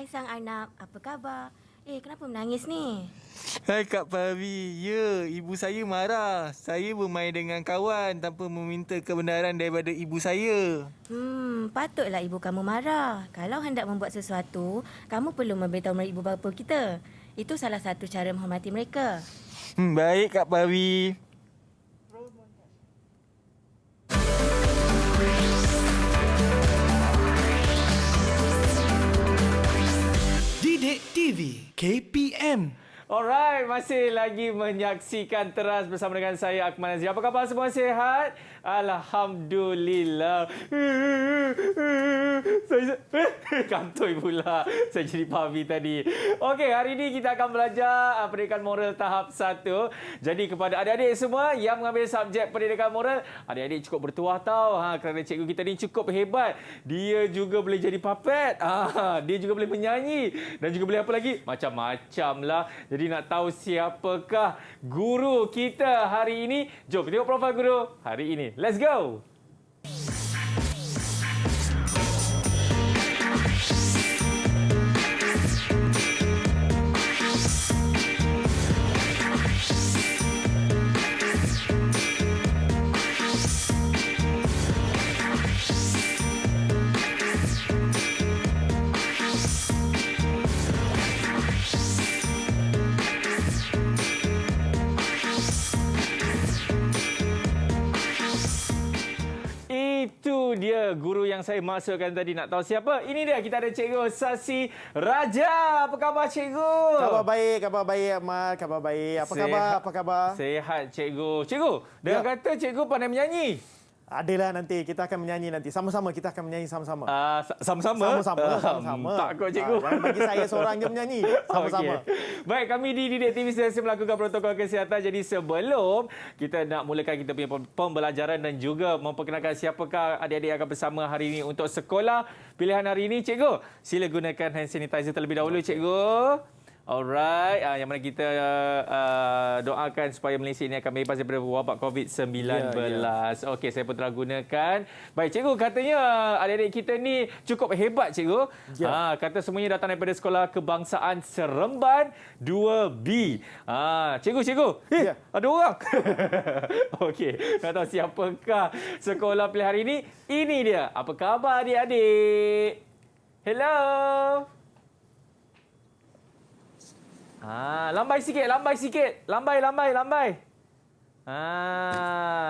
sang anak, apa khabar? Kenapa menangis ni? Hai Kak Pavi, ya, ibu saya marah. Saya bermain dengan kawan tanpa meminta kebenaran daripada ibu saya. Patutlah ibu kamu marah. Kalau hendak membuat sesuatu, kamu perlu memberitahu ibu bapa kita. Itu salah satu cara menghormati mereka. Baik Kak Pavi. Didik TV KPM. Alright, masih lagi menyaksikan Teras bersama dengan saya Akmal Nazri. Apa khabar semua, sihat? Alhamdulillah. Saya kantoi pula. Saya jadi Pavi tadi. Okey, hari ini kita akan belajar pendidikan moral tahap 1. Jadi kepada adik-adik semua yang mengambil subjek pendidikan moral, adik-adik cukup bertuah tau. Kerana cikgu kita ni cukup hebat. Dia juga boleh jadi puppet. Dia juga boleh menyanyi. Dan juga boleh apa lagi? Macam-macam lah. Jadi nak tahu siapakah guru kita hari ini? Jom kita tengok profil guru hari ini. Let's go! Itu dia guru yang saya maksudkan tadi. Nak tahu siapa? Ini dia, kita ada Cikgu Sasi Raja. Apa khabar Cikgu? Khabar baik Ahmad, khabar baik. Apa khabar? Sehat Cikgu. Cikgu, dengar kata Cikgu pandai menyanyi. Adalah nanti kita akan menyanyi nanti. Sama-sama kita akan menyanyi sama-sama. Sama-sama? Sama-sama. Takut Cikgu. Jangan bagi saya seorang je menyanyi. Sama-sama. Okay. Baik, kami di Didik TV sentiasa melakukan protokol kesihatan. Jadi sebelum kita nak mulakan kita punya pembelajaran dan juga memperkenalkan siapakah adik-adik yang akan bersama hari ini untuk sekolah pilihan hari ini, Cikgu, sila gunakan hand sanitizer terlebih dahulu, Cikgu. Alright, yang mana kita doakan supaya Malaysia ini akan bebas daripada wabak COVID-19. Okey, saya pun telah gunakan. Baik, Cikgu, katanya adik-adik kita ni cukup hebat, Cikgu. Kata semuanya datang daripada Sekolah Kebangsaan Seremban 2B. Cikgu. Ada orang. Okey, nak tahu siapakah sekolah pilihan hari ini? Ini dia. Apa khabar adik-adik? Hello. Lambai sikit. Lambai.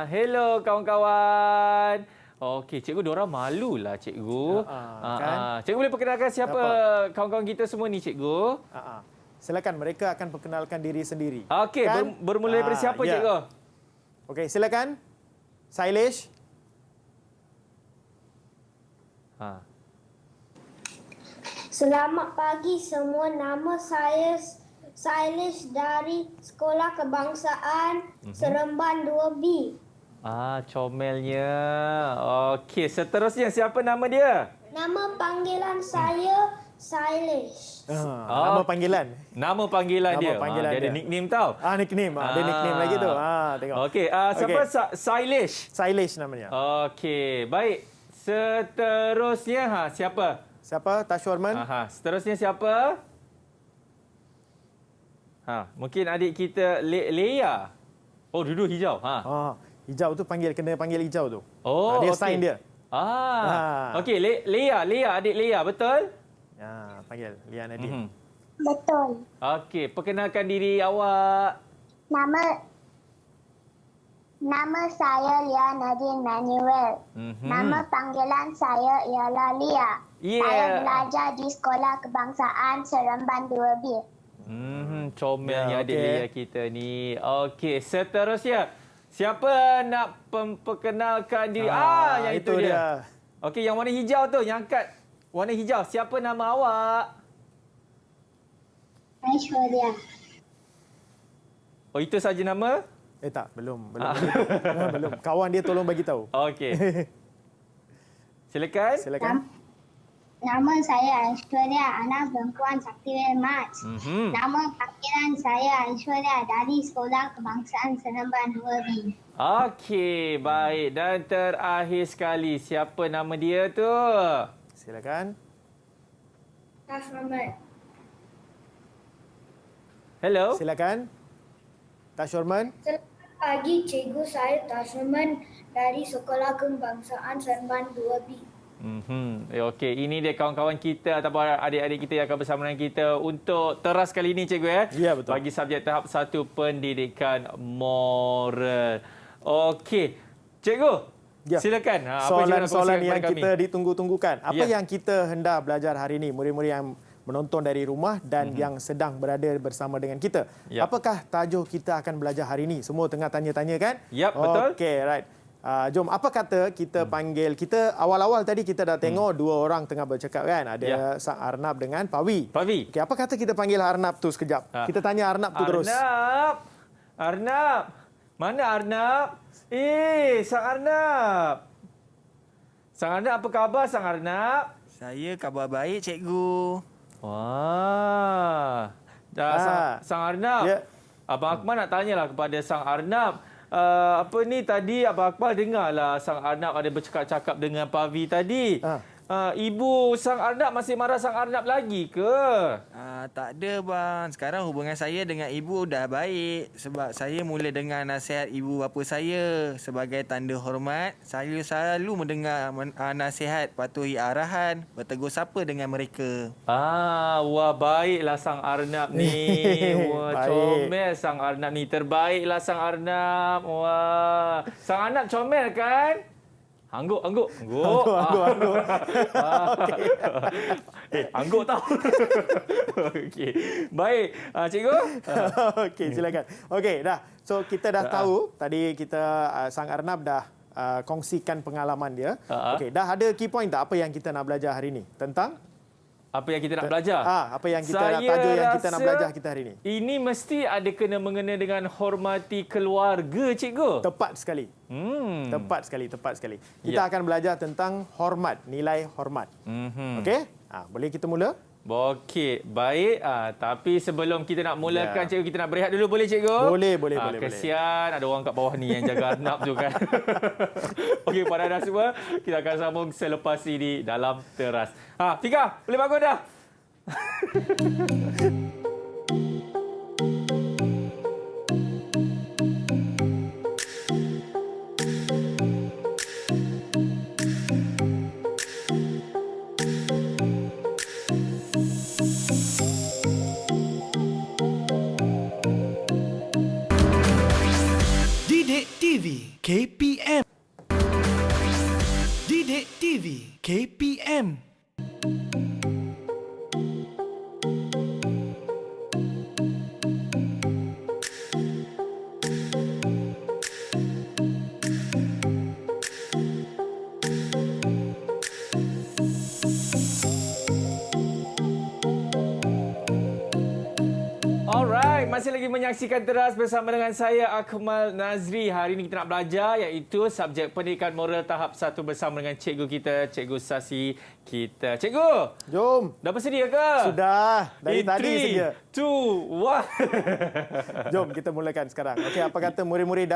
Hello kawan-kawan. Okey, cikgu diorang malulah cikgu. Kan? Cikgu boleh perkenalkan siapa kawan-kawan kita semua ni, cikgu? Silakan, mereka akan perkenalkan diri sendiri. Okey, kan? Bermula daripada siapa, cikgu? Okey, silakan. Sailesh. Selamat pagi semua. Nama saya Sailesh dari Sekolah Kebangsaan Seremban 2B. Comelnya. Okey, seterusnya siapa nama dia? Nama panggilan saya Sailesh. Nama panggilan. Nama panggilan dia. Dia ada nickname tau. Nickname. Ada nickname lagi tu. Tengok. Okey, siapa? Sailesh. Sailesh namanya. Okey, baik. Seterusnya siapa? Siapa? Tashwarman. Seterusnya siapa? Mungkin adik kita Leia. Oh, duduk hijau. Hijau tu kena panggil hijau tu. okey. Dia sign dia. Okey, Leia, adik Leia, betul? Panggil Lia Nadine. Betul. Okey, perkenalkan diri awak. Nama saya Lia Nadine Manuel. Nama panggilan saya ialah Lia. Saya belajar di Sekolah Kebangsaan Seremban 2B. Comelnya adik Leia kita ni. Okey, seterusnya. Siapa nak perkenalkan diri? Yang itu dia. Okey, yang warna hijau tu, yang angkat warna hijau. Siapa nama awak? Aishwarya. Oh, itu saja nama? Tak, belum. Belum. Kawan dia tolong bagi tahu. Okey. Silakan. Nama saya Aishwarya, anak perempuan Saktiwan Mat. Nama panggilan saya Aishwarya dari Sekolah Kebangsaan Seremban 2B. Okey, baik. Dan terakhir sekali, siapa nama dia tu? Silakan. Rahmat. Hello. Silakan. Tashurman. Selamat pagi, cikgu. Saya Tashman dari Sekolah Kebangsaan Seremban 2B. Okey, ini dia kawan-kawan kita ataupun adik-adik kita yang akan bersama dengan kita untuk teras kali ini, cikgu ya. Ya, betul. Bagi subjek tahap 1 pendidikan moral. Okey. Cikgu, Ya. silakan. Apa cikgu nak Soalan-soalan kongsikan yang kepada kami? kita ditunggu-tunggukan. Apa Ya. yang kita hendak belajar hari ini, murid-murid yang menonton dari rumah dan yang sedang berada bersama dengan kita. Yap. Apakah tajuk kita akan belajar hari ini? Semua tengah tanya-tanya kan? Yap, betul. Okey, right. Jom, apa kata kita panggil, kita awal-awal tadi kita dah tengok dua orang tengah bercakap kan? Ada Ya. Sang Arnab dengan Pawi. Pavi. Okey, apa kata kita panggil Arnab tu sekejap? Kita tanya Arnab tu terus. Arnab. Arnab. Mana Arnab? Sang Arnab. Sang Arnab, apa khabar Sang Arnab? Saya khabar baik, cikgu. Wah. Sang Arnab. Ya. Abang Akmal nak tanyalah kepada Sang Arnab. Apa ni tadi Abang Akmal dengarlah Sang Arnab ada bercakap-cakap dengan Pavi tadi. Ibu Sang Arnab masih marah Sang Arnab lagi ke? Tak ada bang. Sekarang hubungan saya dengan ibu dah baik. Sebab saya mula dengar nasihat ibu bapa saya. Sebagai tanda hormat, saya selalu mendengar nasihat, patuhi arahan, bertegur sapa dengan mereka. Wah baiklah Sang Arnab ni. Wah Baik. comel Sang Arnab ni. Terbaiklah Sang Arnab. Wah. Sang Arnab comel kan? Angguk. Angguk. Angguk tau. Okey. Baik. Cikgu? Okey, silakan. Okey, dah. So kita dah tahu tadi kita Sang Arnab dah kongsikan pengalaman dia. Okey, dah ada key point tak apa yang kita nak belajar hari ini tentang Apa yang kita nak belajar? apa yang kita nak tajuk yang kita nak rasa belajar kita hari ini? Ini mesti ada kena mengena dengan hormati keluarga, cikgu. Tepat sekali. Tepat sekali. Kita Ya. akan belajar tentang hormat, nilai hormat. Okey? Boleh kita mula? Okey, baik. Tapi sebelum kita nak mulakan, Ya. cikgu, kita nak berehat dulu, boleh cikgu? Boleh. Kesian, ada orang kat bawah ni yang jaga Arnab tu kan. Okey, pada anda semua, kita akan sambung selepas ini dalam Teras. Fika, boleh bangun dah? Didik TV KPM. Didik TV KPM. Alright, masih lagi menyaksikan Teras bersama dengan saya Akmal Nazri. Hari ini kita nak belajar iaitu subjek pendidikan moral tahap 1 bersama dengan cikgu kita, Cikgu Sasi kita. Cikgu, Jom. dah bersedia ke? Sudah. Dari tadi saja. 2, 1. Jom kita mulakan sekarang. Okey, apa kata murid-murid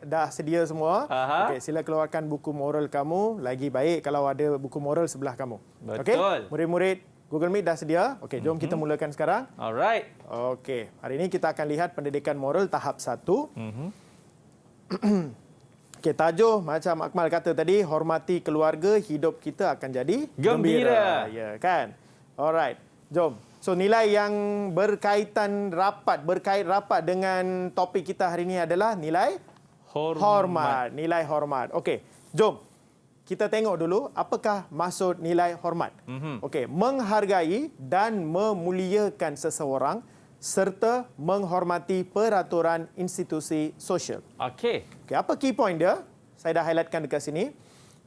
dah sedia semua? Okey, sila keluarkan buku moral kamu. Lagi baik kalau ada buku moral sebelah kamu. Okey? Betul. Murid-murid Google Meet dah sedia? Okey, jom kita mulakan sekarang. Alright. Okey, hari ini kita akan lihat pendidikan moral tahap 1. Okey, tajuk macam Akmal kata tadi, hormati keluarga, hidup kita akan jadi Gembira. Ya, kan? Alright. Jom. So nilai yang berkait rapat dengan topik kita hari ini adalah nilai hormat. Nilai hormat. Okey, jom. Kita tengok dulu apakah maksud nilai hormat. Okey, menghargai dan memuliakan seseorang serta menghormati peraturan institusi sosial. Okey. Okey, apa key point dia? Saya dah highlightkan dekat sini.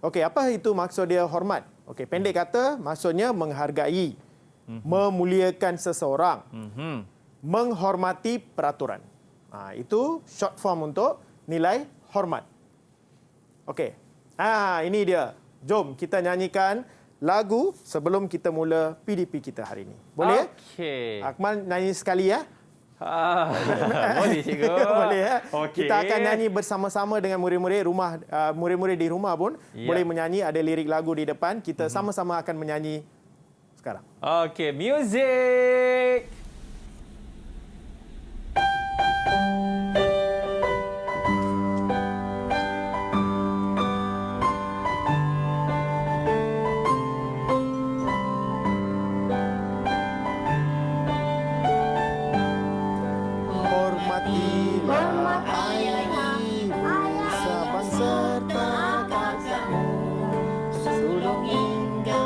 Okey, apa itu maksud dia hormat? Okey, pendek kata maksudnya menghargai, memuliakan seseorang, menghormati peraturan. Itu short form untuk nilai hormat. Okey. Ini dia. Jom kita nyanyikan lagu sebelum kita mula PDP kita hari ini. Boleh? Okey. Akmal nyanyi sekali ya. Boleh cikgu. Boleh ya. Okey. Kita akan nyanyi bersama-sama dengan murid-murid rumah, murid-murid di rumah pun Ya. boleh menyanyi. Ada lirik lagu di depan. Kita sama-sama akan menyanyi sekarang. Okey, music. Hormatilah ayah, ibu, sahabat serta kakakmu, sulung hingga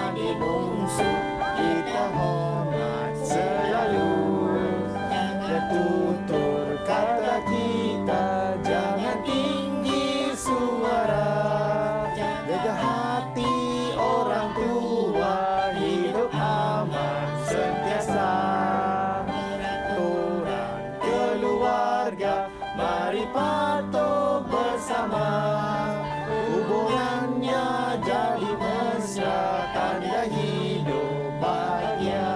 adik bungsu, kita hormat selalu. Bertutur kata kita, jangan tinggi suara, jaga hati orang tua, hidup aman sentiasa. Keluarga, mari patuh bersama, hubungannya jadi mesra, tanda hidup bahagia.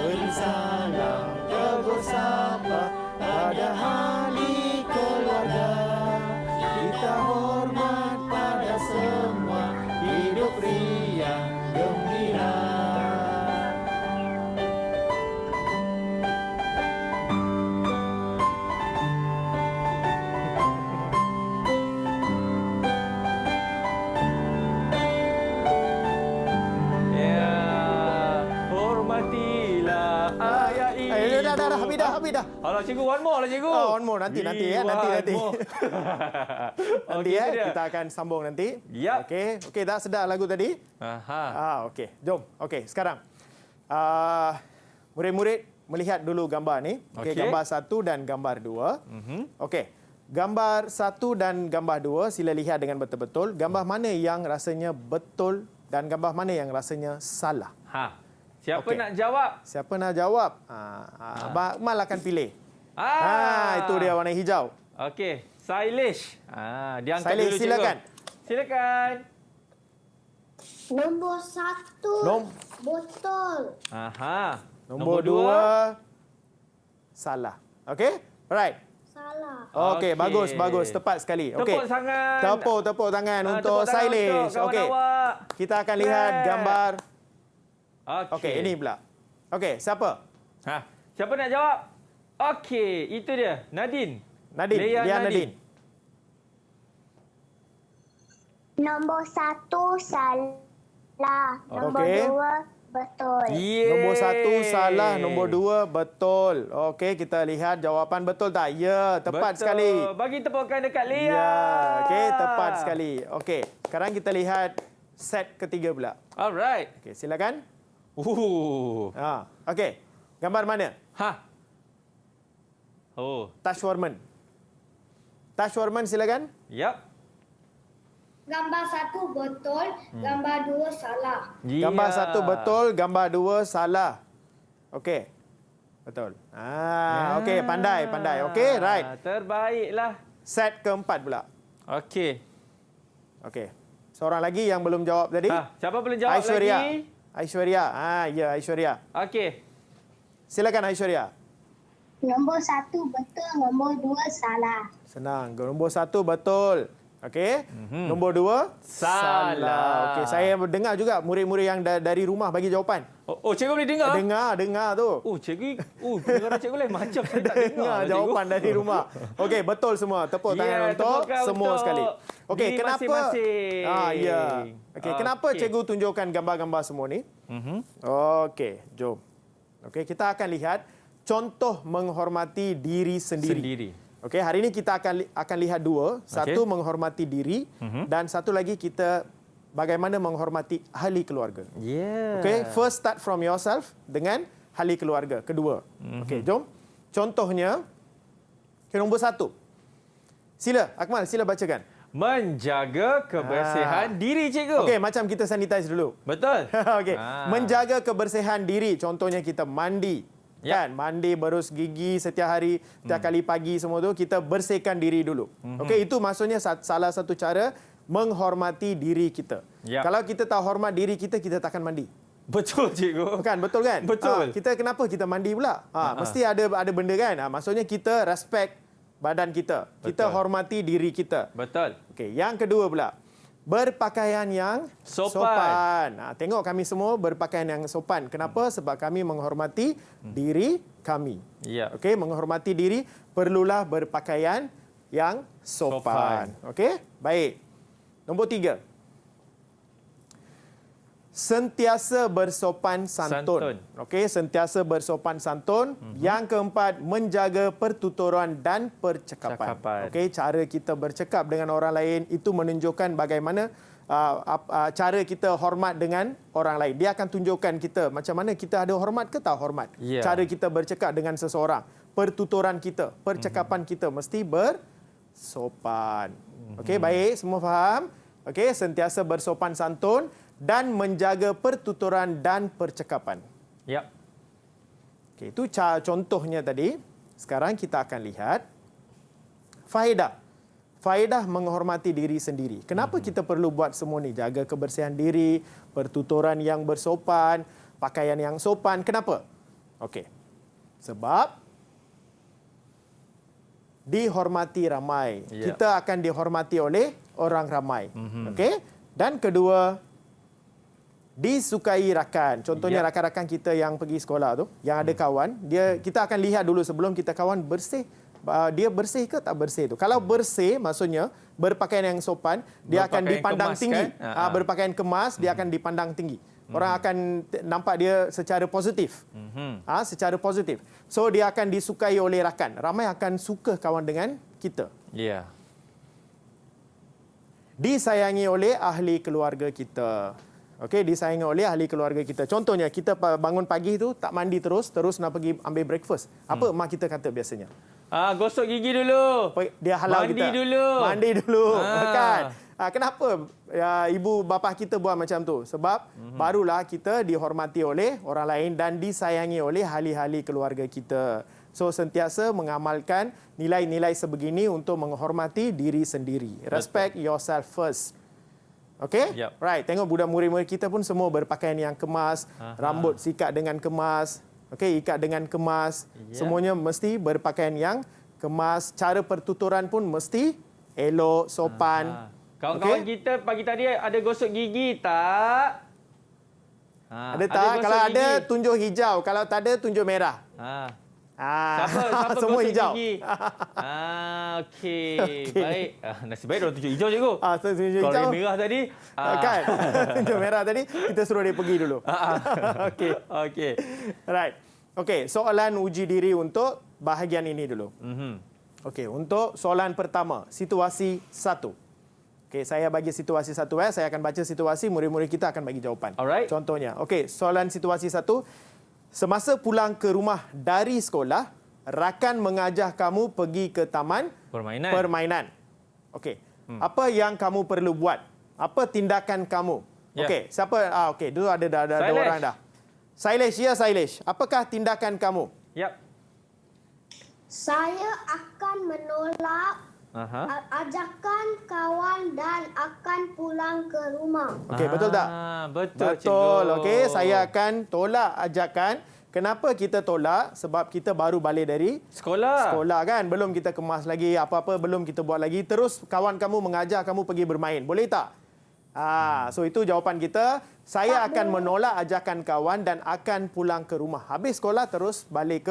Beri salam, tegur sapa pada ahli keluarga, kita hormat pada semua, hidup riang gembira. Hormatilah ayah ibu. Dah, habis dah. Alah cikgu, one more lah cikgu. Oh, one more. Nanti Nanti Nanti Okey, ya, itu dia. kita akan sambung nanti. Yap. Okey, dah sedar lagu tadi? Aha. Okey. Jom. Okey, sekarang. Murid-murid melihat dulu gambar ni. Okey, Okey. gambar 1 dan gambar 2. Okey. Gambar 1 dan gambar 2 sila lihat dengan betul-betul. Gambar mana yang rasanya betul dan gambar mana yang rasanya salah. Siapa Okey. nak jawab? Siapa nak jawab? Abang Akmal akan pilih. Itu dia warna hijau. Okey, Sailish. Dia angkat Sailish, dulu cikgu. silakan. Silakan. Nombor 1. Nom- Botol. Aha. Nombor 2 salah. Okey? Alright. Salah. Okey, Okey. bagus. Tepat sekali. Okey. Tepuk tangan. Tepuk tangan untuk Tepuk tangan Sailish. untuk kawan Okey. awak. Kita akan lihat Yeah. gambar. Okey. Okey, ini pula. Okey, siapa? Siapa nak jawab? Okey, itu dia. Nadine. Nadine. Lian Nadine. Nombor 1 salah. Nombor Okey. 2 betul. Yeay. Nombor 1 salah, nombor 2 betul. Okey, kita lihat jawapan betul tak? Ya, tepat Betul. sekali. Bagi tepukan dekat Lia. Ya, okey, tepat sekali. Okey, sekarang kita lihat set ketiga pula. Alright. Okey, silakan. Okey, gambar mana? Tash Warman. Tash Warman, silakan. Yap. Gambar 1 betul, gambar 2 salah. Gambar 1 betul, gambar 2 salah. Okey. Betul. Okey, pandai. Okey, right. Terbaiklah. Set keempat pula. Okey. Okey. Seorang lagi yang belum jawab tadi. Siapa belum jawab Aishwarya. lagi? Aishwarya. Ya, Aishwarya. Okey. Silakan Aishwarya. Nombor 1 betul, nombor 2 salah. Senang. Nombor 1 betul. Okey. Nombor 2 Salah. Okey, saya dengar juga murid-murid yang dari rumah bagi jawapan. Oh, cikgu boleh dengar? Dengar tu. Oh, cikgu. Dengar cikgu lain macam saya tak dengar. Dengar jawapan dari rumah. Okey, betul semua. Tepuk tangan untuk tepukan semua untuk sekali. Okey, diri kenapa? masing-masing. Ya. Okey, kenapa Okey. cikgu tunjukkan gambar-gambar semua ni? Okey, jom. Okey, kita akan lihat contoh menghormati diri sendiri. Okey, hari ini kita akan lihat dua. Satu menghormati diri dan satu lagi kita bagaimana menghormati ahli keluarga. Okey, first start from yourself dengan ahli keluarga. Kedua. Okey, jom. Contohnya nombor 1. Sila, Akmal, sila bacakan. Menjaga kebersihan diri, cikgu. Okey, macam kita sanitize dulu. Betul. Okey, menjaga kebersihan diri. Contohnya kita mandi. Kan, mandi, berus gigi setiap hari, setiap kali pagi semua tu kita bersihkan diri dulu. Okey, itu maksudnya salah satu cara menghormati diri kita. Kalau kita tak hormat diri kita, kita takkan mandi. Betul, cikgu. Kan, betul kan? Betul. Kenapa kita mandi pula? Mesti ada benda kan? Maksudnya kita respect badan kita. Kita Betul. hormati diri kita. Betul. Okey, yang kedua pula. berpakaian yang Sopan. Tengok kami semua berpakaian yang sopan. Kenapa? Sebab kami menghormati diri kami. Ya. Okey, menghormati diri perlulah berpakaian yang sopan. Okey? Baik. Nombor 3. Sentiasa bersopan santun. Okey, sentiasa bersopan santun. Yang keempat, menjaga pertuturan dan percakapan. Okey, cara kita bercakap dengan orang lain itu menunjukkan bagaimana cara kita hormat dengan orang lain. Dia akan tunjukkan kita macam mana kita ada hormat ke tak hormat. Cara kita bercakap dengan seseorang. Pertuturan kita, percakapan kita mesti bersopan. Okey, baik, semua faham? Okey, sentiasa bersopan santun dan menjaga pertuturan dan percakapan. Ya. Okey, itu contohnya tadi. Sekarang kita akan lihat faedah. Faedah menghormati diri sendiri. Kenapa kita perlu buat semua ni? Jaga kebersihan diri, pertuturan yang bersopan, pakaian yang sopan. Kenapa? Okey. Sebab dihormati ramai. Kita akan dihormati oleh orang ramai. Okey? Dan kedua, disukai rakan. Contohnya rakan-rakan kita yang pergi sekolah tu, yang ada kawan, kita akan lihat dulu sebelum kita kawan bersih, dia bersih ke tak bersih tu. Kalau bersih maksudnya berpakaian yang sopan, dia akan dipandang tinggi. Kan? Berpakaian kemas, dia akan dipandang tinggi. Orang akan nampak dia secara positif. Secara positif. So dia akan disukai oleh rakan. Ramai akan suka kawan dengan kita. Ya. Disayangi oleh ahli keluarga kita. Okey, disayangi oleh ahli keluarga kita. Contohnya, kita bangun pagi tu tak mandi terus nak pergi ambil breakfast. Apa mak kita kata biasanya? Gosok gigi dulu. Dia halau kita. Mandi dulu. Kan? Kenapa ibu bapa kita buat macam tu? Sebab barulah kita dihormati oleh orang lain dan disayangi oleh ahli-ahli keluarga kita. So, sentiasa mengamalkan nilai-nilai sebegini untuk menghormati diri sendiri. Respect yourself first. Okey? Yep. Right. Tengok budak murid-murid kita pun semua berpakaian yang kemas, rambut sikat dengan kemas, okey, ikat dengan kemas. Semuanya mesti berpakaian yang kemas. Cara pertuturan pun mesti elok, sopan. Kawan-kawan kita pagi tadi ada gosok gigi tak? Ada tak? Kalau ada, tunjuk hijau. Kalau tak ada, tunjuk merah. Siapa semua gosok hijau. Gigi? Okey. Baik. Nasib baik dia tunjuk hijau, cikgu. Tunjuk hijau. Kalau yang merah tadi. Kan? Tunjuk merah tadi, kita suruh dia pergi dulu. Okey. Right. Okey, soalan uji diri untuk bahagian ini dulu. Okey, untuk soalan pertama, situasi 1. Okey, saya bagi situasi 1. Saya akan baca situasi, murid-murid kita akan bagi jawapan. Alright. Contohnya, okey, soalan situasi 1. Semasa pulang ke rumah dari sekolah, rakan mengajak kamu pergi ke taman permainan. Okey. Apa yang kamu perlu buat? Apa tindakan kamu? Okey, siapa? Okey, dulu ada orang dah. Sailesh, ya Sailesh. Apakah tindakan kamu? Yap. Saya akan menolak ajakan kawan dan akan pulang ke rumah. Okey, betul tak? Betul. Okey, saya akan tolak ajakan. Kenapa kita tolak? Sebab kita baru balik dari sekolah kan. Belum kita kemas lagi, apa-apa belum kita buat lagi. Terus kawan kamu mengajak kamu pergi bermain. Boleh tak? So itu jawapan kita. Saya akan menolak ajakan kawan dan akan pulang ke rumah. Habis sekolah terus balik.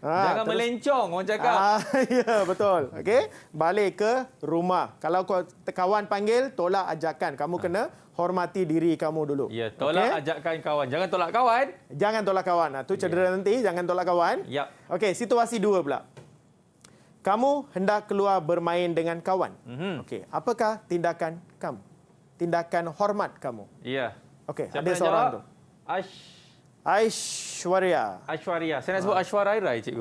Jangan melencong, orang cakap. Ya, betul. Okey, balik ke rumah. Kalau kawan panggil, tolak ajakan. Kamu kena hormati diri kamu dulu. Ya, tolak ajakan kawan. Jangan tolak kawan. Jangan tolak kawan. Itu cedera nanti. Jangan tolak kawan. Ya. Okey, situasi 2 pula. Kamu hendak keluar bermain dengan kawan. Okey, apakah tindakan kamu? Tindakan hormat kamu. Ya. Okey, siapa ada seorang tu. Aishwarya. Saya nak sebut Aishwarya Rai, cikgu.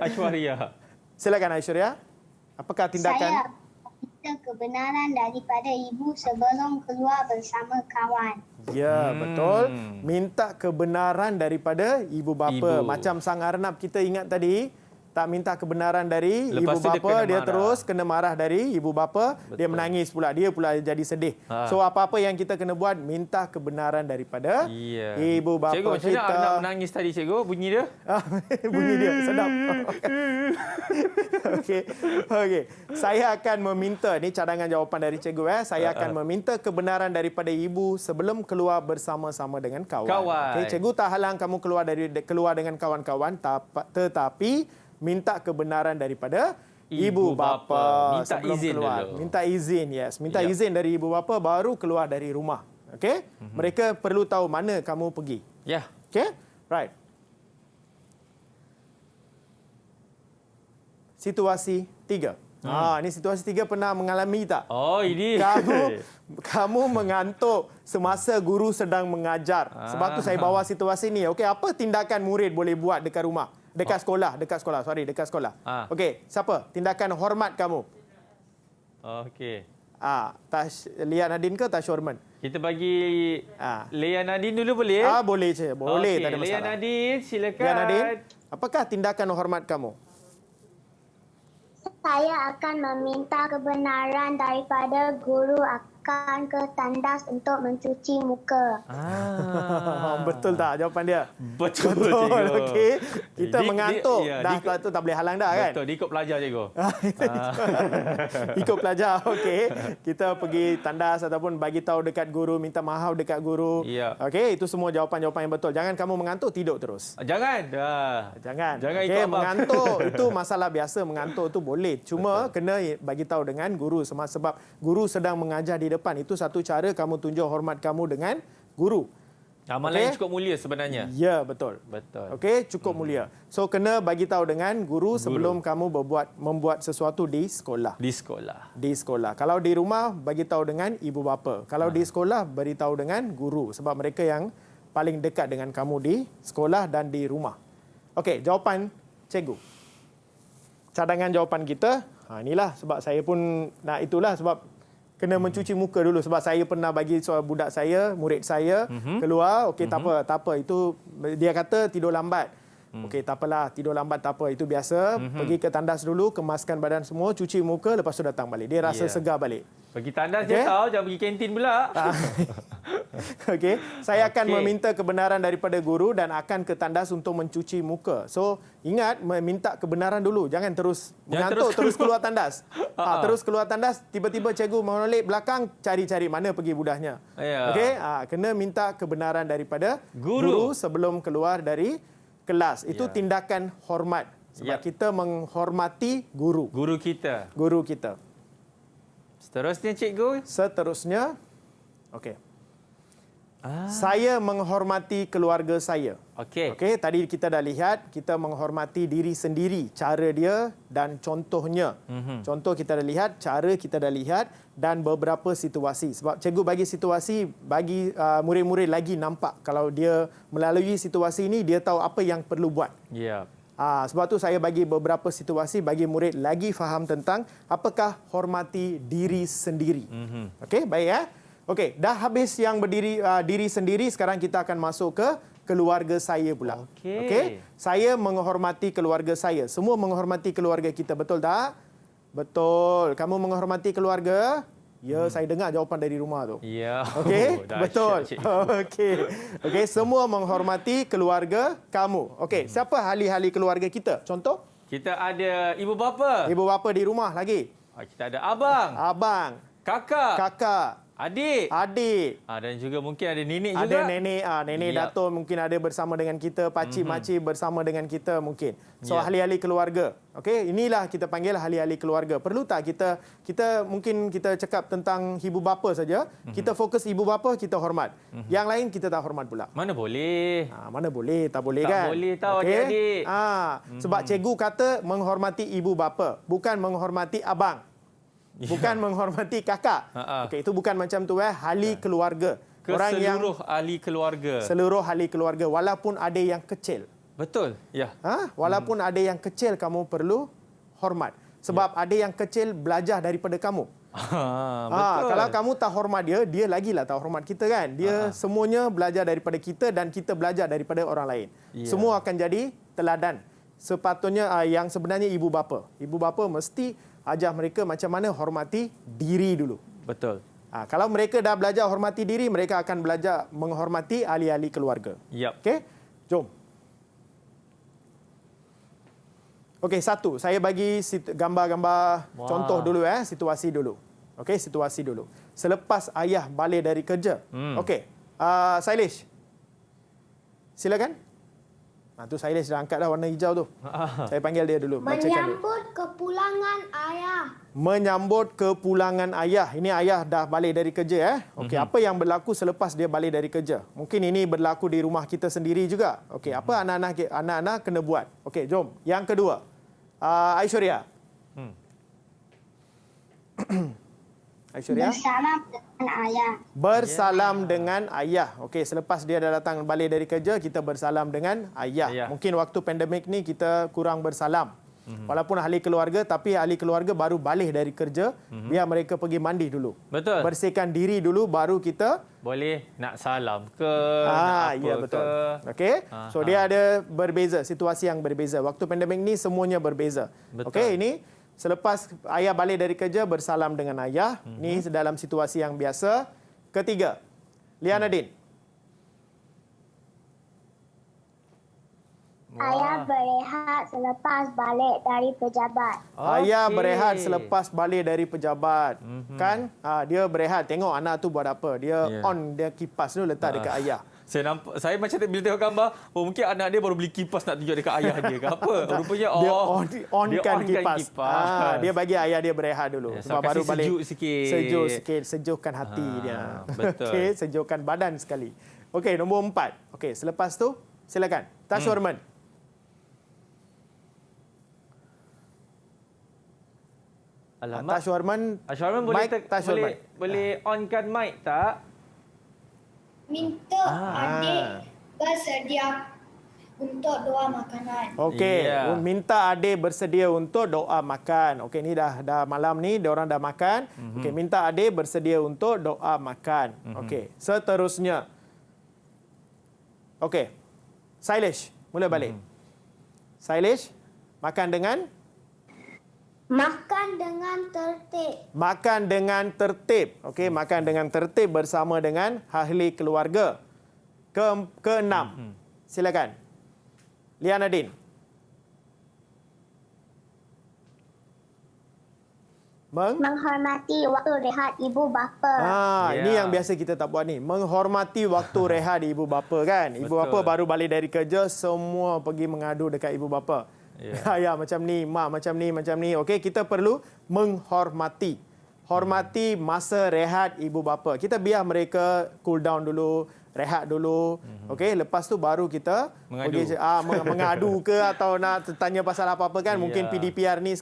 Aishwarya. Silakan Aishwarya. Apakah tindakan? Saya minta kebenaran daripada ibu sebelum keluar bersama kawan. Ya, betul. Minta kebenaran daripada ibu bapa. Macam sang Arnab kita ingat tadi, tak minta kebenaran dari Lepas ibu tu dia bapa, kena dia marah. terus kena marah dari ibu bapa, dia menangis pula, dia pula jadi sedih. So apa-apa yang kita kena buat, minta kebenaran daripada ibu bapa Cikgu, macam kita. mana nak menangis tadi, cikgu? Bunyi dia? Bunyi dia sedap. Okey. Saya akan meminta, ni cadangan jawapan dari cikgu Saya akan meminta kebenaran daripada ibu sebelum keluar bersama-sama dengan kawan. Okey, cikgu tak halang kamu keluar dengan kawan-kawan, tetapi minta kebenaran daripada ibu bapa Minta sebelum izin keluar. dulu. Minta izin, yes. Minta izin dari ibu bapa baru keluar dari rumah. Okey? Mereka perlu tahu mana kamu pergi. Ya. Okey? Right. Situasi 3. Ini situasi 3 pernah mengalami tak? Oh, ini. Kamu mengantuk semasa guru sedang mengajar. Sebab tu saya bawa situasi ni. Okey, apa tindakan murid boleh buat dekat rumah? Dekat sekolah. Okey, siapa? Tindakan hormat kamu. Okey. Lia Nadine ke Tash Horman? Kita bagi Lea Nadine dulu boleh? Boleh je. Boleh, tak ada masalah. Lea Nadine, silakan. Lia Nadine, apakah tindakan hormat kamu? Saya akan meminta kebenaran daripada guru akan ke tandas untuk mencuci muka. Betul tak jawapan dia? Betul, cikgu. Okey. Kita mengantuk. Dah ikut, tu tak boleh halang dah kan? betul, dia ikut pelajar, cikgu. Ikut pelajar. Okey. Kita pergi tandas ataupun bagi tahu dekat guru, minta maaf dekat guru. Ya. Okey, itu semua jawapan-jawapan yang betul. Jangan kamu mengantuk, tidur terus. Jangan. Jangan ikut okey, abang. mengantuk itu masalah biasa, mengantuk tu boleh. Cuma kena bagi tahu dengan guru sebab guru sedang mengajar di depan. Itu satu cara kamu tunjuk hormat kamu dengan guru. Amalan yang cukup mulia sebenarnya. Ya, betul. Betul. Okey, cukup mulia. So kena bagi tahu dengan guru sebelum kamu membuat sesuatu di sekolah. Di sekolah. Kalau di rumah bagi tahu dengan ibu bapa. Kalau di sekolah beritahu dengan guru sebab mereka yang paling dekat dengan kamu di sekolah dan di rumah. Okey, jawapan cikgu. Cadangan jawapan kita, inilah sebab saya pun itulah sebab kena mencuci muka dulu sebab saya pernah bagi budak saya, murid saya keluar, okey tak apa itu dia kata tidur lambat. Okey tak apalah, tidur lambat tak apa, itu biasa. Pergi ke tandas dulu, kemaskan badan semua, cuci muka, lepas tu datang balik. Dia rasa segar balik. Pergi tandas je tahu, jangan pergi kantin pula. Okey, saya akan meminta kebenaran daripada guru dan akan ke tandas untuk mencuci muka. So, ingat meminta kebenaran dulu. Jangan terus mengantuk terus keluar tandas. Terus keluar tandas, tiba-tiba cikgu menoleh belakang, cari-cari mana pergi budahnya. Okey, kena minta kebenaran daripada guru sebelum keluar dari kelas. Itu tindakan hormat. Sebab kita menghormati guru. Guru kita. Seterusnya, cikgu. Okey. Saya menghormati keluarga saya. Okey, tadi kita dah lihat kita menghormati diri sendiri, cara dia dan contohnya. Contoh kita dah lihat, cara kita dah lihat dan beberapa situasi. Sebab cikgu bagi situasi bagi murid-murid lagi nampak kalau dia melalui situasi ini dia tahu apa yang perlu buat. Ya. Sebab tu saya bagi beberapa situasi bagi murid lagi faham tentang apakah hormati diri sendiri. Okey, baik ya. Okey, dah habis yang diri sendiri, sekarang kita akan masuk ke keluarga saya pula. Okey. Saya menghormati keluarga saya. Semua menghormati keluarga kita, betul tak? Betul. Kamu menghormati keluarga? Ya, saya dengar jawapan dari rumah tu. Ya. Okey, betul. Okey, semua menghormati keluarga kamu. Okey, siapa ahli-ahli keluarga kita? Contoh? Kita ada ibu bapa. Ibu bapa di rumah lagi. Kita ada abang. Kakak. Adik. Dan juga mungkin ada nenek juga. Ada nenek datuk mungkin ada bersama dengan kita, pakcik makcik bersama dengan kita mungkin. So ahli-ahli keluarga. Okey, inilah kita panggil ahli-ahli keluarga. Perlu tak kita mungkin kita cakap tentang ibu bapa saja. Kita fokus ibu bapa, kita hormat. Yang lain kita tak hormat pula. Mana boleh? Mana boleh, tak boleh kan? Tak boleh tahu adik-adik. Sebab cikgu kata menghormati ibu bapa, bukan menghormati abang. Bukan menghormati kakak. Okey, itu bukan macam tu ahli keluarga. Seluruh ahli keluarga walaupun ada yang kecil. Betul. Ya. Walaupun ada yang kecil kamu perlu hormat. Sebab ada yang kecil belajar daripada kamu. Betul. Kalau kamu tak hormat dia lagilah tak hormat kita kan. Dia semuanya belajar daripada kita dan kita belajar daripada orang lain. Semua akan jadi teladan sepatutnya yang sebenarnya ibu bapa. Ibu bapa mesti ajar mereka macam mana hormati diri dulu. Betul. Kalau mereka dah belajar hormati diri, mereka akan belajar menghormati ahli-ahli keluarga. Yap. Okey? Jom. Okey, satu. Saya bagi gambar-gambar contoh dulu, situasi dulu. Okey, situasi dulu. Selepas ayah balik dari kerja. Okey. Sailesh. Silakan. Tu Sailesh dah angkat dah warna hijau tu. Saya panggil dia dulu. Bacakan dulu. Menyambut kepulangan ayah. Menyambut kepulangan ayah. Ini ayah dah balik dari kerja. Okey, apa yang berlaku selepas dia balik dari kerja? Mungkin ini berlaku di rumah kita sendiri juga. Okey, apa anak-anak kena buat? Okey, jom. Yang kedua. Aishwarya. Aishwarya. Bersalam dengan ayah. Bersalam dengan ayah. Okey, selepas dia dah datang balik dari kerja, kita bersalam dengan ayah. Mungkin waktu pandemik ni kita kurang bersalam. Walaupun ahli keluarga, tapi ahli keluarga baru balik dari kerja, biar mereka pergi mandi dulu. Betul. Bersihkan diri dulu, baru kita Boleh nak salam ke, nak apa ya betul. ke. Okey. So dia ada berbeza, situasi yang berbeza. Waktu pandemik ni semuanya berbeza. Okey, ini selepas ayah balik dari kerja bersalam dengan ayah, ni dalam situasi yang biasa. Ketiga, Liana Din. Ayah berehat selepas balik dari pejabat. Ayah berehat selepas balik dari pejabat. Kan? Dia berehat. Tengok anak tu buat apa. Dia on dia kipas tu letak dekat ayah. Saya macam bila tengok gambar, mungkin anak dia baru beli kipas nak tunjuk dekat ayah dia ke apa. Rupanya Dia onkan kipas. Dia bagi ayah dia berehat dulu. Ya, Sebab baru balik. sejuk sikit. Sejuk sikit. Sejukkan hati dia. Betul. Okey, sejukkan badan sekali. Okey, nombor 4. Okey, selepas tu silakan. Tashwarman. Alamak. Tashwarman boleh onkan mic tak? Minta adik bersedia untuk doa makanan. Okey, minta adik bersedia untuk doa makan. Okey, ni dah malam ni, dia orang dah makan. Okey, minta adik bersedia untuk doa makan. Okey, seterusnya. Okey. Sailesh, mula balik. Sailesh, makan dengan Makan dengan tertib. makan dengan tertib. Okey, makan dengan tertib bersama dengan ahli keluarga. Keenam. Silakan. Liana Din. Menghormati waktu rehat ibu bapa. Ini yang biasa kita tak buat ni. Menghormati waktu rehat ibu bapa kan. Ibu bapa baru balik dari kerja, semua pergi mengadu dekat ibu bapa. Ya, macam ni, mak macam ni. Okey, kita perlu menghormati. Hormati masa rehat ibu bapa. Kita biar mereka cool down dulu, rehat dulu. Okey, lepas tu baru kita pergi mengadu ke atau nak tanya pasal apa-apa kan. Mungkin PDPR ni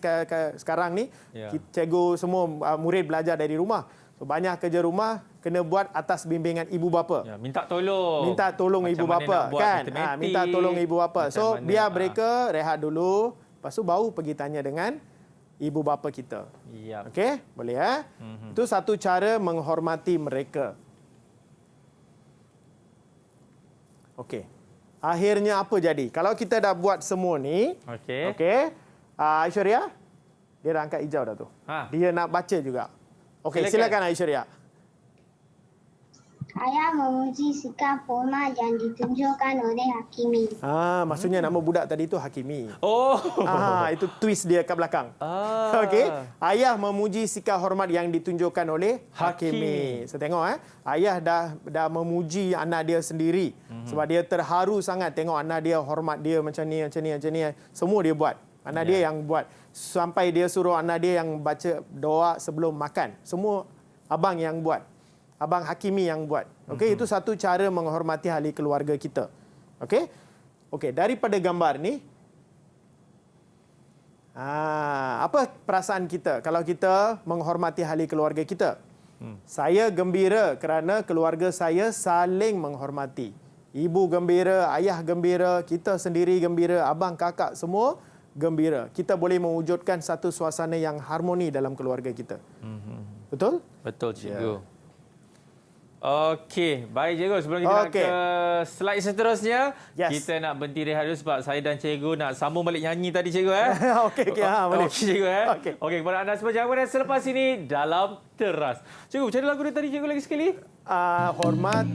sekarang ni cikgu semua murid belajar dari rumah. So banyak kerja rumah kena buat atas bimbingan ibu bapa. Minta tolong. Minta tolong ibu bapa kan. Minta tolong ibu bapa. So biar mereka rehat dulu, lepas tu baru pergi tanya dengan ibu bapa kita. Okey, boleh Itu satu cara menghormati mereka. Okey. Akhirnya apa jadi? Kalau kita dah buat semua ni, okey. Aishwarya, dia dah angkat hijau dah tu. Dia nak baca juga. Okey, silakan Aishwarya. Ayah memuji sikap hormat yang ditunjukkan oleh Hakimi. Maksudnya nama budak tadi tu Hakimi. Itu twist dia kat belakang. Okey. Ayah memuji sikap hormat yang ditunjukkan oleh Hakimi. Saya tengok ayah dah memuji anak dia sendiri. Sebab dia terharu sangat tengok anak dia hormat dia macam ni. Semua dia buat. Anak dia yang buat. Sampai dia suruh anak dia yang baca doa sebelum makan. Semua abang yang buat. Abang Hakimi yang buat. Okey, itu satu cara menghormati ahli keluarga kita. Okey? Okey, daripada gambar ni apa perasaan kita kalau kita menghormati ahli keluarga kita? Saya gembira kerana keluarga saya saling menghormati. Ibu gembira, ayah gembira, kita sendiri gembira, abang, kakak semua gembira. Kita boleh mewujudkan satu suasana yang harmoni dalam keluarga kita. Betul? Betul, cikgu. Okey, baik cikgu. Sebelum kita nak ke slide seterusnya, kita nak berhenti rehat dulu sebab saya dan cikgu nak sambung balik nyanyi tadi cikgu. Okey, boleh. Okey cikgu. Okey, kepada anda semua jangan mana selepas ini dalam teras. Cikgu, macam mana lagu dia tadi cikgu lagi sekali? Hormat.